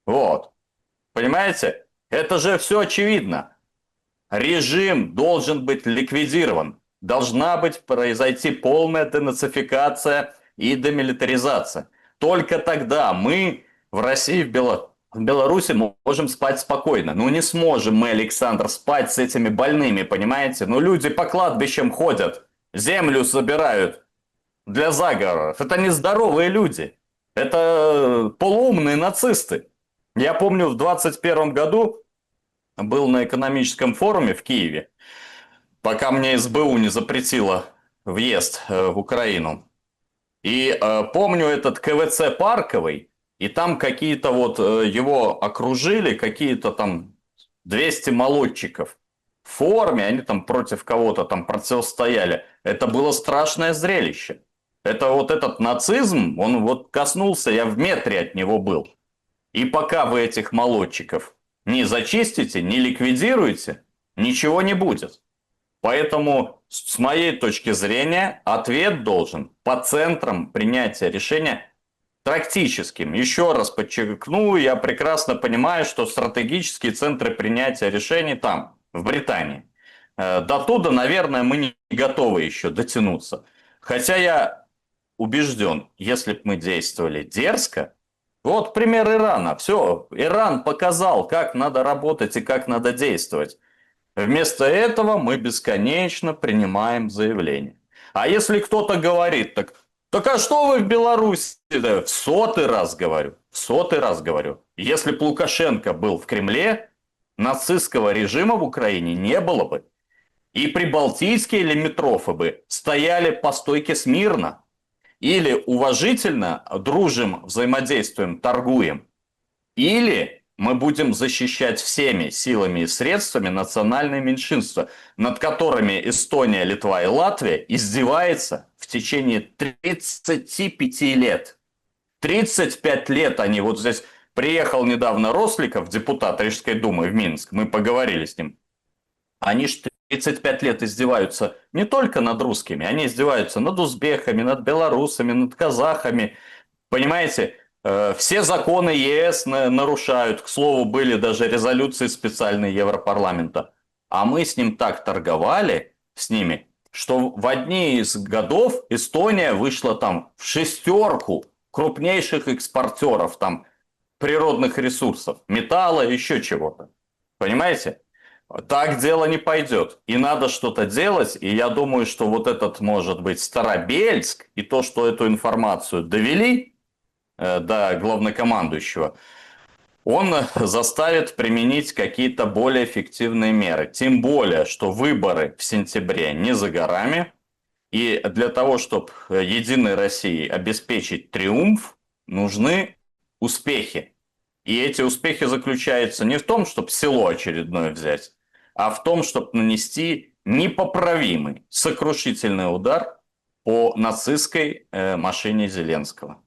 [SPEAKER 2] Вот. Понимаете? Это же все очевидно. Режим должен быть ликвидирован. Должна быть произойти полная денацификация и демилитаризация. Только тогда мы в России, в Беларуси можем спать спокойно. Ну не сможем мы, Александр, спать с этими больными, понимаете? Ну люди по кладбищам ходят, землю собирают для заговоров. Это нездоровые люди. Это полуумные нацисты. Я помню, в 21 году был на экономическом форуме в Киеве, пока мне СБУ не запретила въезд в Украину. И помню этот КВЦ Парковый, и там какие-то вот его окружили, какие-то там 200 молодчиков в форме, они там против кого-то там противостояли. Это было страшное зрелище. Это вот этот нацизм, он вот коснулся, я в метре от него был. И пока вы этих молодчиков не зачистите, не ликвидируете, ничего не будет. Поэтому, с моей точки зрения, ответ должен по центрам принятия решения практическим. Еще раз подчеркну, я прекрасно понимаю, что стратегические центры принятия решений там, в Британии. До туда, наверное, мы не готовы еще дотянуться. Хотя я убежден, если бы мы действовали дерзко, вот пример Ирана. Все, Иран показал, как надо работать и как надо действовать. Вместо этого мы бесконечно принимаем заявления. А если кто-то говорит, так а что вы в Беларуси? Да, в сотый раз говорю, в сотый раз говорю. Если бы Лукашенко был в Кремле, нацистского режима в Украине не было бы. И прибалтийские лимитрофы бы стояли по стойке смирно. Или уважительно дружим, взаимодействуем, торгуем. Или мы будем защищать всеми силами и средствами национальные меньшинства, над которыми Эстония, Литва и Латвия издевается в течение 35 лет. 35 лет они вот здесь... Приехал недавно Росликов, депутат Рижской думы в Минск, мы поговорили с ним. Они ж 35 лет издеваются не только над русскими, они издеваются над узбеками, над белорусами, над казахами. Понимаете, все законы ЕС нарушают. К слову, были даже резолюции специальные Европарламента. А мы с ним так торговали, с ними, что в одни из годов Эстония вышла там в шестерку крупнейших экспортеров там природных ресурсов, металла, еще чего-то. Понимаете? Так дело не пойдет. И надо что-то делать. И я думаю, что вот этот, может быть, Старобельск и то, что эту информацию довели до главнокомандующего, он заставит применить какие-то более эффективные меры. Тем более, что выборы в сентябре не за горами. И для того, чтобы Единой России обеспечить триумф, нужны успехи. И эти успехи заключаются не в том, чтобы село очередное взять, а в том, чтобы нанести непоправимый, сокрушительный удар по нацистской машине Зеленского.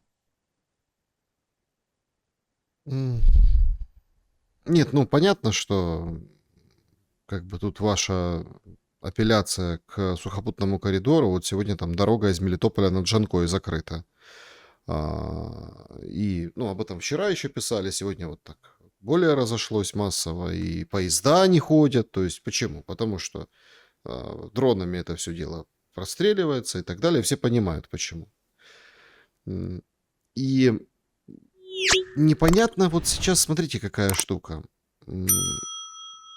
[SPEAKER 1] Нет, ну понятно, что как бы тут ваша апелляция к сухопутному коридору. Вот сегодня там дорога из Мелитополя на Джанкой закрыта. И, ну, об этом вчера еще писали, сегодня вот так более разошлось массово, и поезда не ходят. То есть почему? Потому что дронами это все дело простреливается и так далее. Все понимают, почему. М, И непонятно, вот сейчас смотрите, какая штука. М,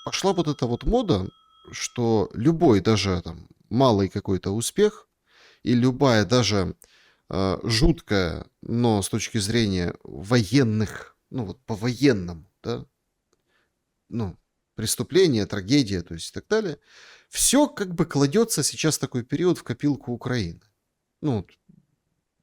[SPEAKER 1] Пошла вот эта вот мода, что любой даже там малый какой-то успех и любая даже жуткая, но с точки зрения военных, ну вот по-военному, да, ну, преступление, трагедия, то есть и так далее, все как бы кладется сейчас такой период в копилку Украины. Ну,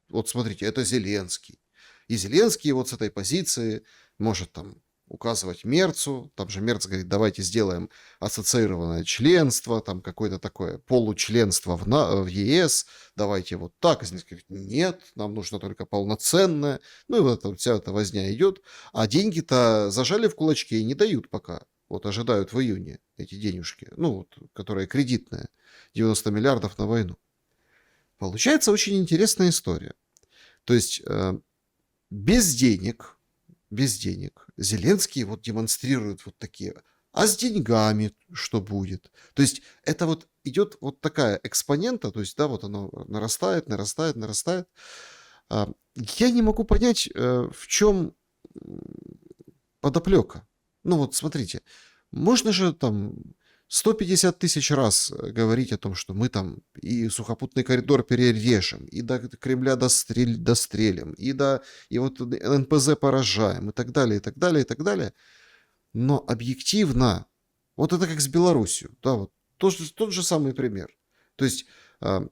[SPEAKER 1] вот смотрите, это Зеленский. И Зеленский вот с этой позиции может там указывать Мерцу, там же Мерц говорит, давайте сделаем ассоциированное членство, там какое-то такое получленство в ЕС, давайте вот так. А Зеленский говорит, нет, нам нужно только полноценное. Ну и вот вся эта возня идет. А деньги-то зажали в кулачке и не дают пока. Вот ожидают в июне эти денежки, ну, вот, которые кредитные, 90 миллиардов на войну. Получается очень интересная история. То есть без денег, без денег Зеленский вот демонстрирует вот такие. А с деньгами что будет? То есть это вот идет вот такая экспонента, то есть да, вот оно нарастает, нарастает, нарастает. Я не могу понять, в чем подоплека. Ну вот смотрите, можно же там 150 тысяч раз говорить о том, что мы там и сухопутный коридор перережем, и до Кремля дострелим, и вот НПЗ поражаем, и так далее, и так далее, и так далее. Но объективно, вот это как с Белоруссией, да, вот тот же самый пример. То есть а,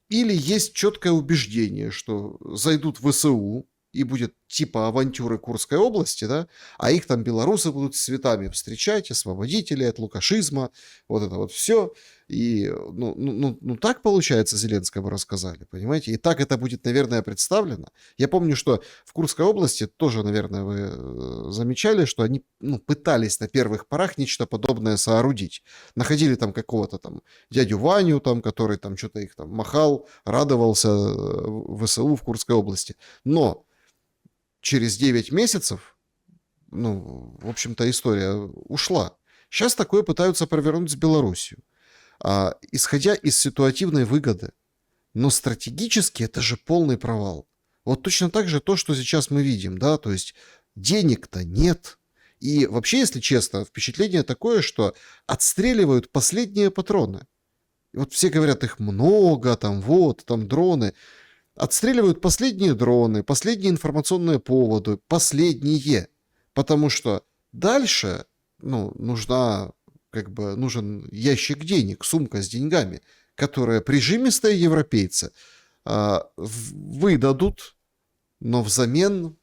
[SPEAKER 1] или есть четкое убеждение, что зайдут в ВСУ, и будет типа авантюры Курской области, да, а их там белорусы будут с цветами встречать, освободители от лукашизма, вот это вот все. И, ну, так, получается, Зеленскому рассказали, понимаете? И так это будет, наверное, представлено. Я помню, что в Курской области тоже, наверное, вы замечали, что они, ну, пытались на первых порах нечто подобное соорудить. Находили там какого-то там дядю Ваню, там, который там что-то их там махал, радовался ВСУ в Курской области. Но через 9 месяцев, ну, в общем-то, история ушла. Сейчас такое пытаются провернуть с Белоруссией, исходя из ситуативной выгоды. Но стратегически это же полный провал. Вот точно так же то, что сейчас мы видим, да, то есть денег-то нет. И вообще, если честно, впечатление такое, что отстреливают последние патроны. И вот все говорят, их много, там вот, там дроны. Отстреливают последние дроны, последние информационные поводы, последние. Потому что дальше, ну, нужен ящик денег, сумка с деньгами, которые прижимистые европейцы выдадут, но взамен,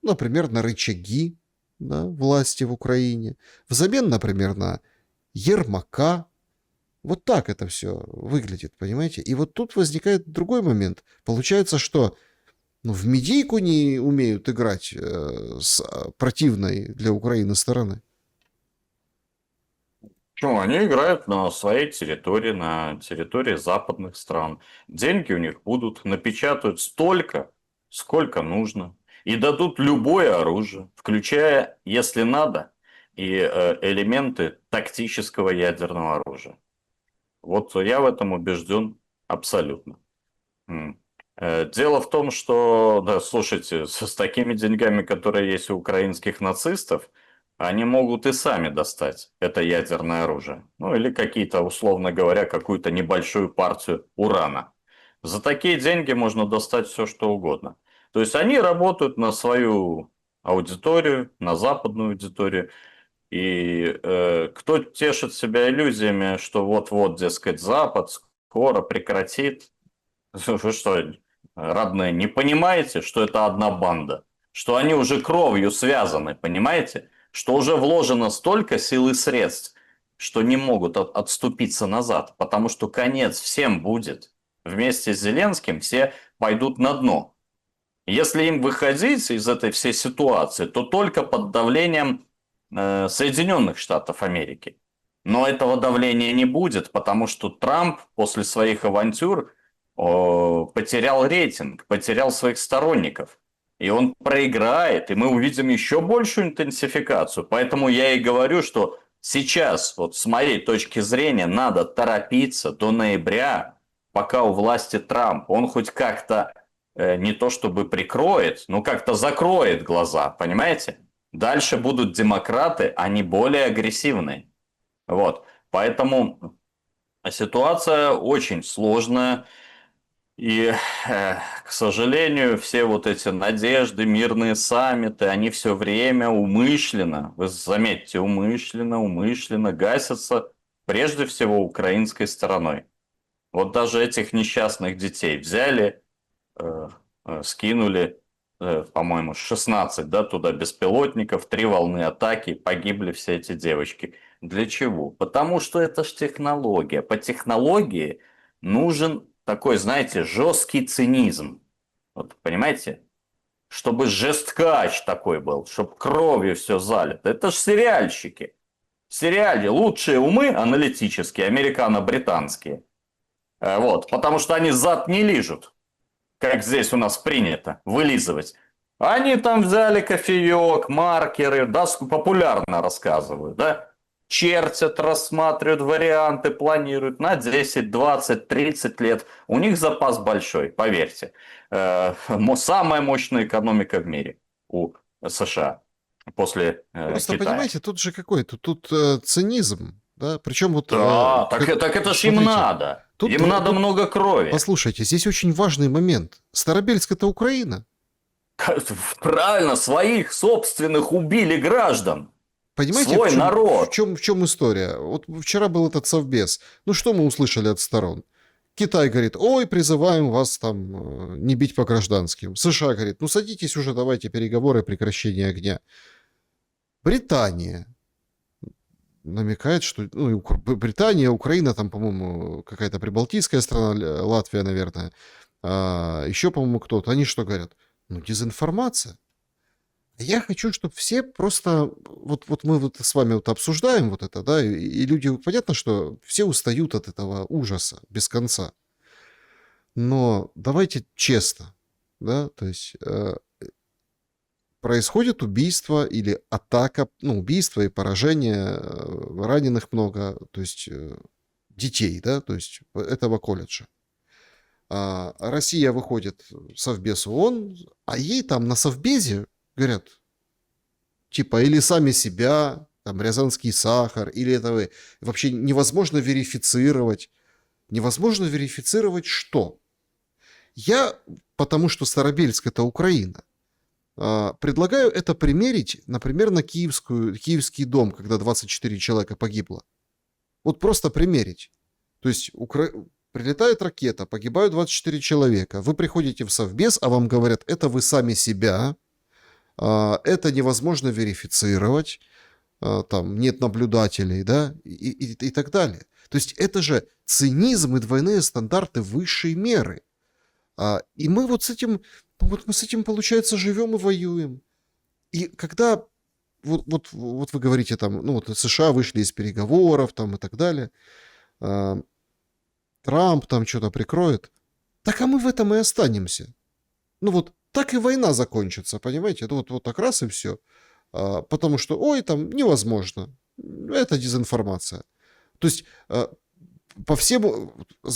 [SPEAKER 1] например, на рычаги, да, власти в Украине, взамен, например, на Ермака. Вот так это все выглядит, понимаете? И вот тут возникает другой момент. Получается, что в медийку не умеют играть с противной для Украины стороны.
[SPEAKER 2] Почему? Они играют на своей территории, на территории западных стран. Деньги у них будут, напечатают столько, сколько нужно. И дадут любое оружие, включая, если надо, и элементы тактического ядерного оружия. Вот я в этом убежден абсолютно. Дело в том, что, да, слушайте, с такими деньгами, которые есть у украинских нацистов, они могут и сами достать это ядерное оружие. Ну, или какие-то, условно говоря, какую-то небольшую партию урана. За такие деньги можно достать все, что угодно. То есть они работают на свою аудиторию, на западную аудиторию. И кто тешит себя иллюзиями, что вот-вот, дескать, Запад скоро прекратит. Вы что, родные, не понимаете, что это одна банда? Что они уже кровью связаны, понимаете? Что уже вложено столько сил и средств, что не могут отступиться назад, потому что конец всем будет. Вместе с Зеленским все пойдут на дно. Если им выходить из этой всей ситуации, то только под давлением Соединенных Штатов Америки. Но этого давления не будет, потому что Трамп после своих авантюр потерял рейтинг, потерял своих сторонников. И он проиграет, и мы увидим еще большую интенсификацию. Поэтому я и говорю, что сейчас, вот с моей точки зрения, надо торопиться до ноября, пока у власти Трамп. Он хоть как-то не то чтобы прикроет, но как-то закроет глаза, понимаете? Дальше будут демократы, они более агрессивные. Вот. Поэтому ситуация очень сложная. И, к сожалению, все вот эти надежды, мирные саммиты, они все время умышленно, вы заметьте, умышленно гасятся прежде всего украинской стороной. Вот даже этих несчастных детей взяли, скинули, по-моему, 16, да, туда беспилотников, 3 волны атаки, погибли все эти девочки. Для чего? Потому что это ж технология. По технологии нужен такой, знаете, жесткий цинизм. Вот, понимаете? Чтобы жесткач такой был, чтобы кровью все залито. Это ж сериальщики. В сериале лучшие умы аналитические, американо-британские. Вот, потому что они зад не лижут, как здесь у нас принято, вылизывать. Они там взяли кофеек, маркеры, да, популярно рассказывают, да? Чертят, рассматривают варианты, планируют на 10, 20, 30 лет. У них запас большой, поверьте. Самая мощная экономика в мире у США после
[SPEAKER 1] Просто,
[SPEAKER 2] Китая.
[SPEAKER 1] понимаете, тут же какой-то, тут цинизм, да, причем вот,
[SPEAKER 2] Да, так это ж им
[SPEAKER 1] смотрите,
[SPEAKER 2] надо.
[SPEAKER 1] тут,
[SPEAKER 2] Им надо
[SPEAKER 1] тут,
[SPEAKER 2] много крови.
[SPEAKER 1] послушайте, здесь очень важный момент. Старобельск — это Украина.
[SPEAKER 2] Правильно, своих собственных убили граждан.
[SPEAKER 1] Понимаете,
[SPEAKER 2] Свой народ.
[SPEAKER 1] в чем история? Вот вчера был этот совбез. Ну, что мы услышали от сторон? Китай говорит, ой, призываем вас там не бить по гражданским. США говорит, ну, садитесь уже, давайте переговоры о прекращении огня. Британия намекает, что ну, Британия, Украина, там, по-моему, какая-то прибалтийская страна, Латвия, наверное, еще, по-моему, кто-то. Они что говорят? Ну, дезинформация. Я хочу, чтобы все просто... Вот мы вот с вами вот обсуждаем вот это, да, и люди... Понятно, что все устают от этого ужаса без конца. Но давайте честно, да, то есть происходит убийство или атака, ну, убийство и поражение, раненых много, то есть детей, да, то есть этого колледжа. Россия выходит в Совбез ООН, а ей там на Совбезе говорят, типа, или сами себя, там, рязанский сахар, или это вообще невозможно верифицировать. Невозможно верифицировать что? Я, потому что Старобельск — это Украина, предлагаю это примерить, например, на Киевский дом, когда 24 человека погибло. Вот просто примерить. То есть прилетает ракета, погибают 24 человека. Вы приходите в Совбез, а вам говорят, это вы сами себя, это невозможно верифицировать, там нет наблюдателей, да, и так далее. То есть это же цинизм и двойные стандарты высшей меры. И мы вот мы с этим, получается, живем и воюем. И когда вот вы говорите там, ну вот США вышли из переговоров там и так далее, Трамп там что-то прикроет, так а мы в этом и останемся. Ну вот так и война закончится, понимаете? Вот так раз и все. Потому что, ой, там невозможно. Это дезинформация. То есть по всем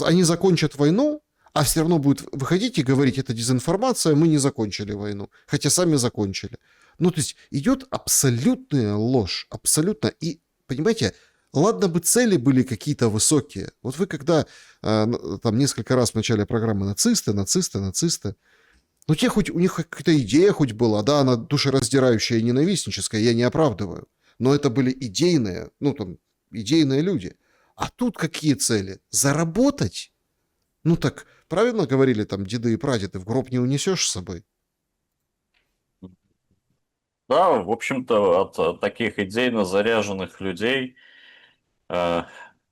[SPEAKER 1] они закончат войну, а все равно будет выходить и говорить, это дезинформация, мы не закончили войну, хотя сами закончили. Ну, то есть идет абсолютная ложь, абсолютно. И, понимаете, ладно бы цели были какие-то высокие. Вот вы когда там несколько раз в начале программы нацисты, ну, у них какая-то идея хоть была, да, она душераздирающая и ненавистническая, я не оправдываю. Но это были идейные, ну, там, идейные люди. А тут какие цели? Заработать? Ну, так правильно говорили там деды и прадеды, в гроб не унесешь с собой.
[SPEAKER 2] Да, в общем-то, от таких идейно заряженных людей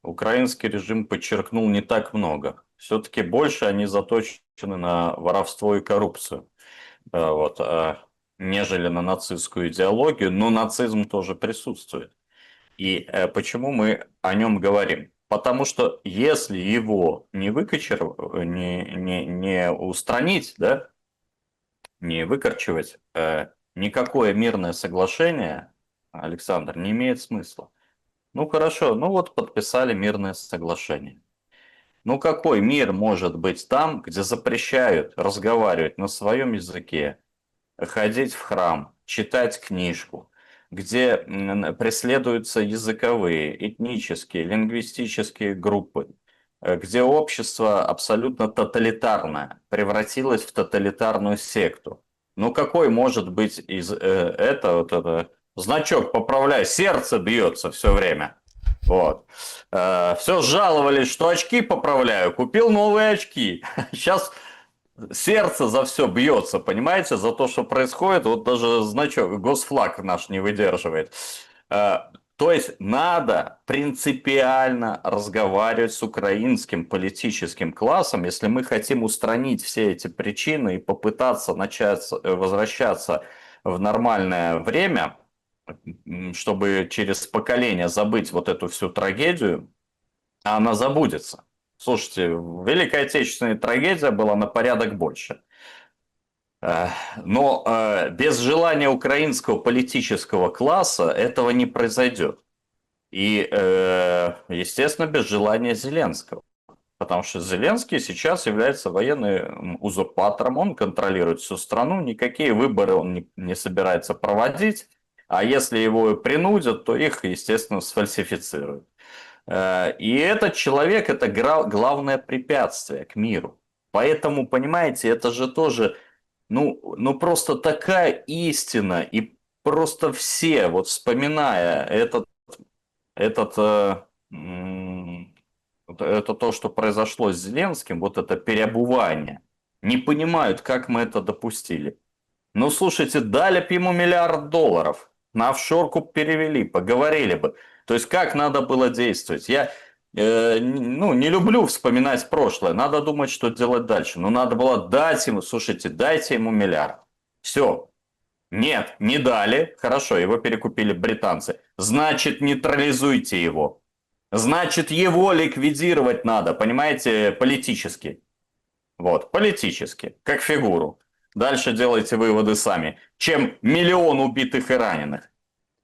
[SPEAKER 2] украинский режим подчеркнул не так много. Все-таки больше они заточены на воровство и коррупцию, вот, нежели на нацистскую идеологию, но нацизм тоже присутствует. И почему мы о нем говорим? Потому что если его не устранить, да, не выкорчевать, никакое мирное соглашение, Александр, не имеет смысла. Ну хорошо, ну вот подписали мирное соглашение. Ну какой мир может быть там, где запрещают разговаривать на своем языке, ходить в храм, читать книжку, где преследуются языковые, этнические, лингвистические группы, где общество абсолютно тоталитарное, превратилось в тоталитарную секту. Ну какой может быть из вот это значок поправляй, сердце бьется все время. Вот. Все жаловались, что очки поправляю, купил новые очки. Сейчас сердце за все бьется, понимаете, за то, что происходит, вот даже значок, госфлаг наш не выдерживает. То есть надо принципиально разговаривать с украинским политическим классом, если мы хотим устранить все эти причины и попытаться начать возвращаться в нормальное время, чтобы через поколение забыть вот эту всю трагедию, а она забудется. Слушайте, Великая Отечественная трагедия была на порядок больше. Но без желания украинского политического класса этого не произойдет. И, естественно, без желания Зеленского. Потому что Зеленский сейчас является военным узурпатором, он контролирует всю страну, никакие выборы он не собирается проводить, а если его принудят, то их, естественно, сфальсифицируют. И этот человек – это главное препятствие к миру. Поэтому, понимаете, это же тоже, ну просто такая истина. И просто все, вот вспоминая это то, что произошло с Зеленским, вот это переобувание, не понимают, как мы это допустили. Ну, слушайте, дали бы ему $1 миллиард, на офшорку перевели, поговорили бы. То есть, как надо было действовать? Я не люблю вспоминать прошлое, надо думать, что делать дальше. Но надо было дать ему, слушайте, дайте ему $1 миллиард. Все. Нет, не дали. Хорошо, его перекупили британцы. Значит, нейтрализуйте его. Значит, его ликвидировать надо, понимаете, политически. Вот, политически, как фигуру. Дальше делайте выводы сами. Чем 1 миллион убитых и раненых.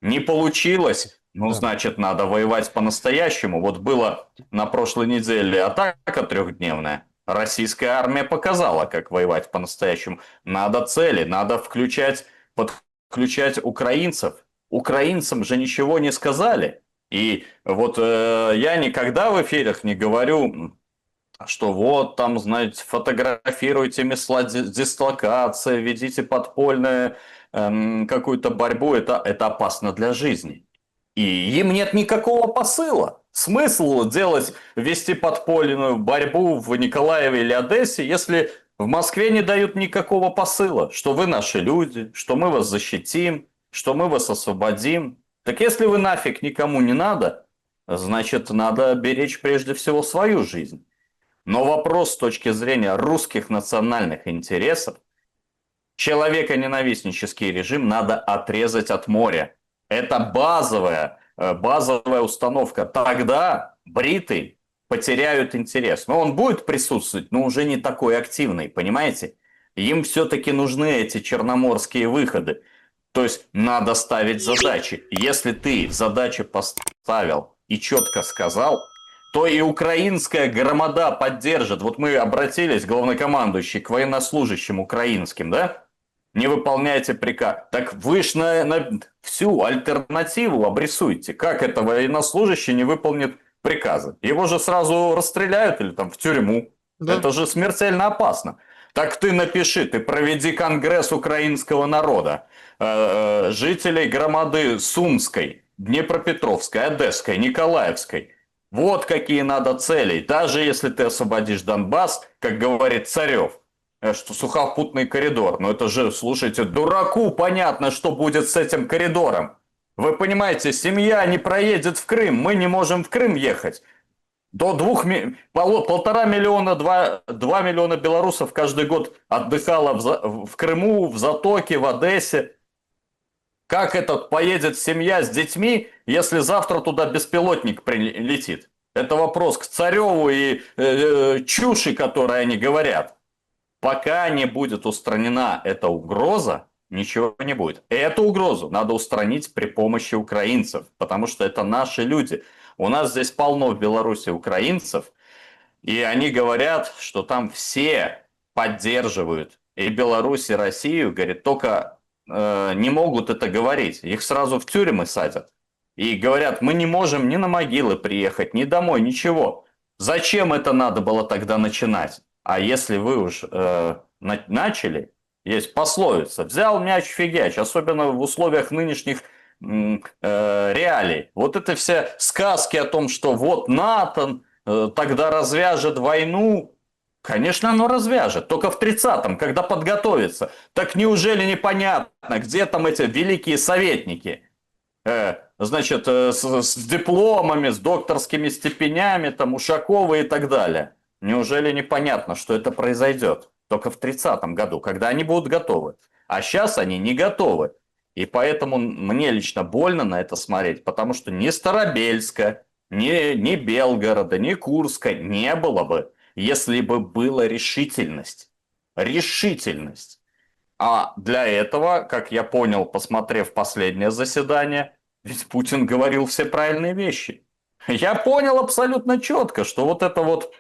[SPEAKER 2] Не получилось, ну,
[SPEAKER 1] Да.
[SPEAKER 2] значит, надо воевать по-настоящему. Вот было на прошлой неделе атака 3-дневная. Российская армия показала, как воевать по-настоящему. Надо цели, надо подключать украинцев. Украинцам же ничего не сказали. И вот я никогда в эфирах не говорю, что вот там, знаете, фотографируйте места дислокации, ведите подпольную какую-то борьбу, это опасно для жизни. И им нет никакого посыла. Смысл вести подпольную борьбу в Николаеве или Одессе, если в Москве не дают никакого посыла, что вы наши люди, что мы вас защитим, что мы вас освободим. Так если вы нафиг никому не надо, значит, надо беречь прежде всего свою жизнь. Но вопрос с точки зрения русских национальных интересов, человеконенавистнический режим надо отрезать от моря. Это базовая установка. Тогда бриты потеряют интерес. Но он будет присутствовать, но уже не такой активный, понимаете? Им все-таки нужны эти черноморские выходы. То есть надо ставить задачи. Если ты задачи поставил и четко сказал, то и украинская громада поддержит. Вот мы обратились, главнокомандующий, к военнослужащим украинским, да? Не выполняете приказ. Так вы ж на всю альтернативу обрисуйте. Как это военнослужащий не выполнит приказы? Его же сразу расстреляют или там в тюрьму.
[SPEAKER 1] Да.
[SPEAKER 2] Это же смертельно опасно. Так ты напиши, ты проведи конгресс украинского народа, жителей громады Сумской, Днепропетровской, Одесской, Николаевской. Вот какие надо цели. Даже если ты освободишь Донбасс, как говорит Царев, что сухопутный коридор. Но это же, слушайте, дураку понятно, что будет с этим коридором. Вы понимаете, семья не проедет в Крым, мы не можем в Крым ехать. До 1,5 миллиона, 2 миллиона белорусов каждый год отдыхало в Крыму, в Затоке, в Одессе. Как этот поедет семья с детьми, если завтра туда беспилотник прилетит? Это вопрос к Цареву и чуши, которые они говорят. Пока не будет устранена эта угроза, ничего не будет. Эту угрозу надо устранить при помощи украинцев, потому что это наши люди. У нас здесь полно в Беларуси украинцев, и они говорят, что там все поддерживают и Беларусь, и Россию, говорит, только не могут это говорить. Их сразу в тюрьмы садят. И говорят, мы не можем ни на могилы приехать, ни домой, ничего. Зачем это надо было тогда начинать? А если вы уж начали, есть пословица, взял мяч фигяч, особенно в условиях нынешних реалий. Вот это все сказки о том, что вот НАТО тогда развяжет войну. Конечно, оно развяжет, только в 30-м, когда подготовится. Так неужели непонятно, где там эти великие советники? Значит, с дипломами, с докторскими степенями, там, Ушакова и так далее. Неужели непонятно, что это произойдет? Только в 30-м году, когда они будут готовы. А сейчас они не готовы. И поэтому мне лично больно на это смотреть, потому что ни Старобельска, ни Белгорода, ни Курска не было бы, если бы была решительность. Решительность. А для этого, как я понял, посмотрев последнее заседание, ведь Путин говорил все правильные вещи. Я понял абсолютно четко, что вот этот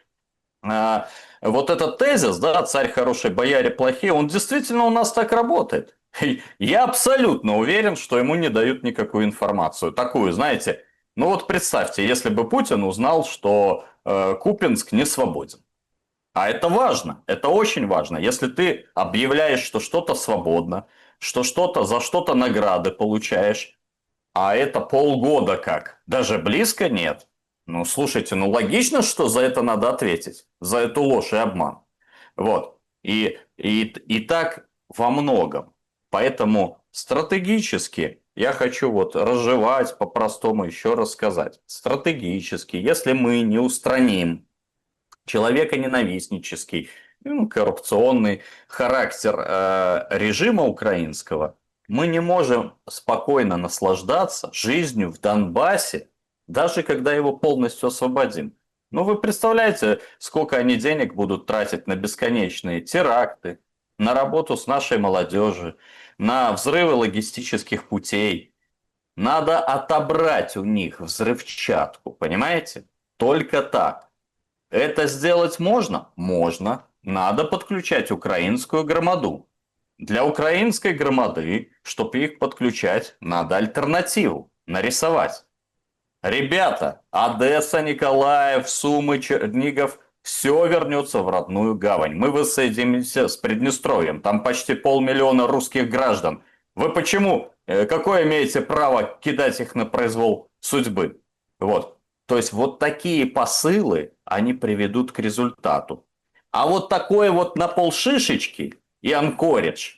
[SPEAKER 2] тезис, да, царь хороший, бояре плохие, он действительно у нас так работает. Я абсолютно уверен, что ему не дают никакую информацию. Такую, знаете, ну вот представьте, если бы Путин узнал, что Купинск не свободен. А это важно, это очень важно. Если ты объявляешь, что что-то свободно, что что-то за что-то награды получаешь, а это полгода как, даже близко нет. Ну, слушайте, ну логично, что за это надо ответить, за эту ложь и обман. Вот. И так во многом. Поэтому стратегически я хочу вот разжевать по-простому еще раз сказать. Стратегически, если мы не устраним человеконенавистнический, ну, коррупционный характер режима украинского, мы не можем спокойно наслаждаться жизнью в Донбассе, даже когда его полностью освободим. Ну, вы представляете, сколько они денег будут тратить на бесконечные теракты, на работу с нашей молодежью, на взрывы логистических путей. Надо отобрать у них взрывчатку, понимаете? Только так. Это сделать можно? Можно. Надо подключать украинскую громаду. Для украинской громады, чтобы их подключать, надо альтернативу нарисовать. Ребята, Одесса, Николаев, Сумы, Чернигов, все вернется в родную гавань. Мы воссоединимся с Приднестровьем. Там почти 500 000 русских граждан. Вы почему? Какое имеете право кидать их на произвол судьбы? Вот. То есть вот такие посылы, они приведут к результату. А вот такое вот на полшишечки и анкоридж,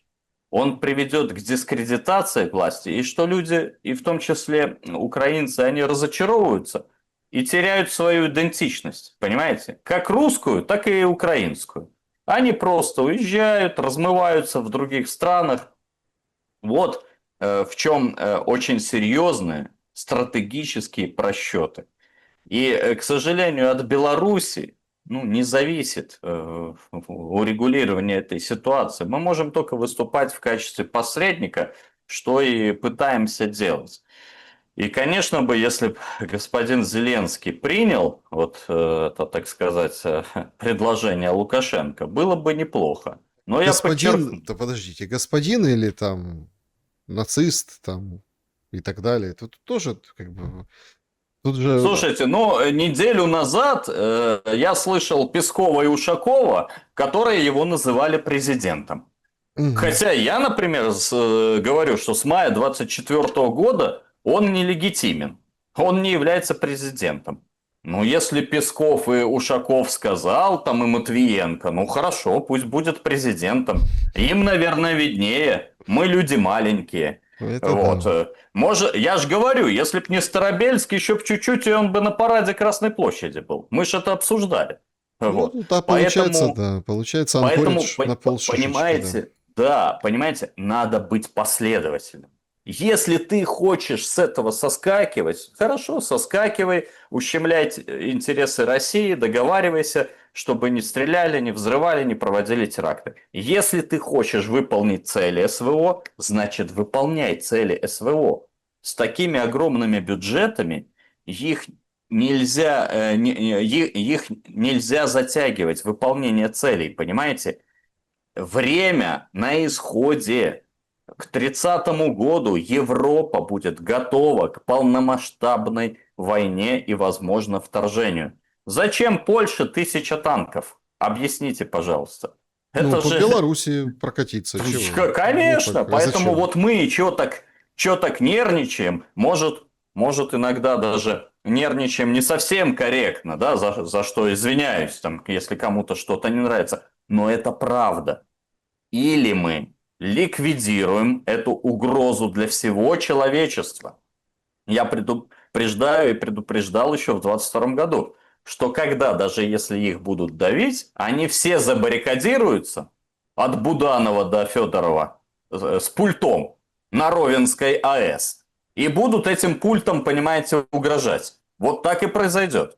[SPEAKER 2] он приведет к дискредитации власти, и что люди, и в том числе украинцы, они разочаровываются и теряют свою идентичность, понимаете? Как русскую, так и украинскую. Они просто уезжают, размываются в других странах. Вот в чем очень серьезные стратегические просчеты. И, к сожалению, от Беларуси не зависит урегулирование этой ситуации. Мы можем только выступать в качестве посредника, что и пытаемся делать. И, конечно бы, если бы господин Зеленский принял вот это, так сказать, предложение Лукашенко, было бы неплохо. Но я подчеркну.
[SPEAKER 1] Да подождите, господин или там нацист там и так далее, тут тоже как бы... Тут же...
[SPEAKER 2] Слушайте, неделю назад я слышал Пескова и Ушакова, которые его называли президентом.
[SPEAKER 1] Мгм.
[SPEAKER 2] Хотя я, например, говорю, что с мая 2024 года он нелегитимен. Он не является президентом. Ну, если Песков и Ушаков сказал, там и Матвиенко, ну хорошо, пусть будет президентом. Им, наверное, виднее. Мы люди маленькие.
[SPEAKER 1] Это
[SPEAKER 2] Вот.
[SPEAKER 1] да.
[SPEAKER 2] Может, я же говорю, если бы не Старобельский, еще бы чуть-чуть, и он бы на параде Красной площади был. Мы же это обсуждали.
[SPEAKER 1] Ну,
[SPEAKER 2] Вот.
[SPEAKER 1] да, получается, да. Получается,
[SPEAKER 2] Поэтому,
[SPEAKER 1] анкоридж на полшишечки, да.
[SPEAKER 2] понимаете, да, понимаете, надо быть последовательным. Если ты хочешь с этого соскакивать, хорошо, соскакивай, ущемляй интересы России, договаривайся, чтобы не стреляли, не взрывали, не проводили теракты. Если ты хочешь выполнить цели СВО, значит выполняй цели СВО. С такими огромными бюджетами их их нельзя затягивать, выполнение целей, понимаете? Время на исходе. К 30-му году Европа будет готова к полномасштабной войне и, возможно, вторжению. Зачем Польше 1000 танков? Объясните, пожалуйста.
[SPEAKER 1] Ну,
[SPEAKER 2] Это
[SPEAKER 1] по
[SPEAKER 2] же...
[SPEAKER 1] Беларуси прокатиться. Чего?
[SPEAKER 2] Конечно,
[SPEAKER 1] Ну, так, а
[SPEAKER 2] поэтому
[SPEAKER 1] зачем?
[SPEAKER 2] вот мы чё так нервничаем, может иногда даже нервничаем не совсем корректно, да, за что извиняюсь, там, если кому-то что-то не нравится, но это правда. Или мы ликвидируем эту угрозу для всего человечества. Я предупреждаю и предупреждал еще в 22 году, что когда, даже если их будут давить, они все забаррикадируются от Буданова до Федорова с пультом на Ровенской АЭС. И будут этим пультом, понимаете, угрожать. Вот так и произойдет.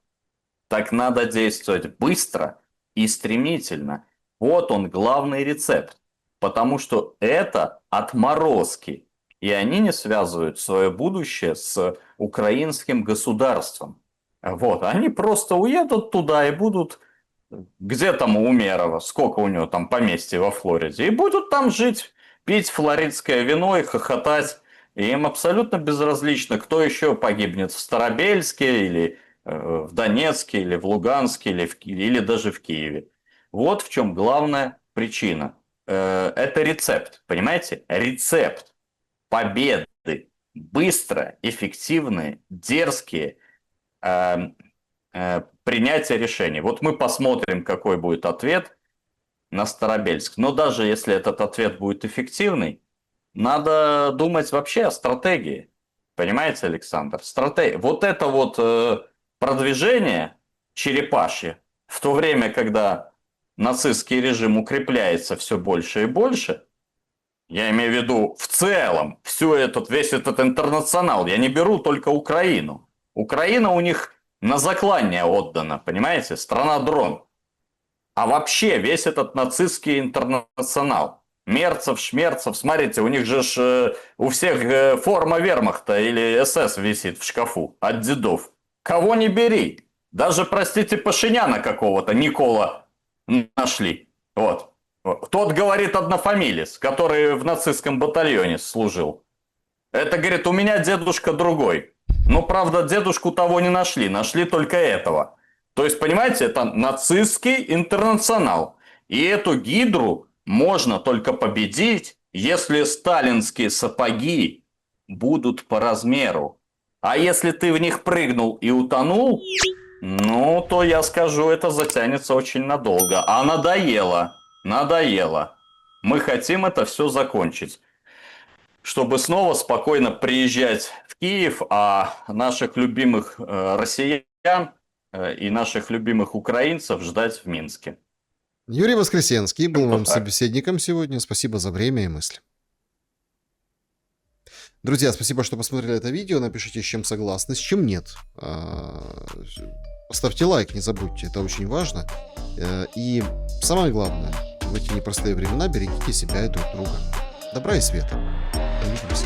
[SPEAKER 2] Так надо действовать быстро и стремительно. Вот он главный рецепт. Потому что это отморозки. И они не связывают свое будущее с украинским государством. Вот. Они просто уедут туда и будут... Где там у Умерова? Сколько у него там поместья во Флориде? И будут там жить, пить флоридское вино и хохотать. И им абсолютно безразлично, кто еще погибнет в Старобельске или в Донецке, или в Луганске, или даже в Киеве. Вот в чем главная причина. Это рецепт, понимаете? Рецепт победы. Быстро, эффективные, дерзкие принятия решений. Вот мы посмотрим, какой будет ответ на Старобельск. Но даже если этот ответ будет эффективный, надо думать вообще о стратегии. Понимаете, Александр? Вот это вот продвижение черепашье, в то время, когда нацистский режим укрепляется все больше и больше, я имею в виду в целом весь этот интернационал, я не беру только Украину. Украина у них на заклание отдана, понимаете? Страна-дрон. А вообще весь этот нацистский интернационал. Мерцев, Шмерцев, смотрите, у них же у всех форма вермахта или СС висит в шкафу от дедов. Кого не бери. Даже, простите, Пашиняна какого-то, Никола, нашли. Вот. Тот, говорит, однофамилец, который в нацистском батальоне служил. Это, говорит, у меня дедушка другой. Но, правда, дедушку того не нашли. Нашли только этого. То есть, понимаете, это нацистский интернационал. И эту гидру можно только победить, если сталинские сапоги будут по размеру. А если ты в них прыгнул и утонул, ну, то я скажу, это затянется очень надолго. А надоело. Надоело. Мы хотим это все закончить, чтобы снова спокойно приезжать в Киев, а наших любимых россиян и наших любимых украинцев ждать в Минске.
[SPEAKER 1] Юрий Воскресенский был вам
[SPEAKER 2] Так.
[SPEAKER 1] собеседником сегодня. Спасибо за время и мысли. Друзья, спасибо, что посмотрели это видео. Напишите, с чем согласны, с чем нет. Поставьте лайк, не забудьте, это очень важно. И самое главное, в эти непростые времена берегите себя и друг друга. Добра и света. Увидимся.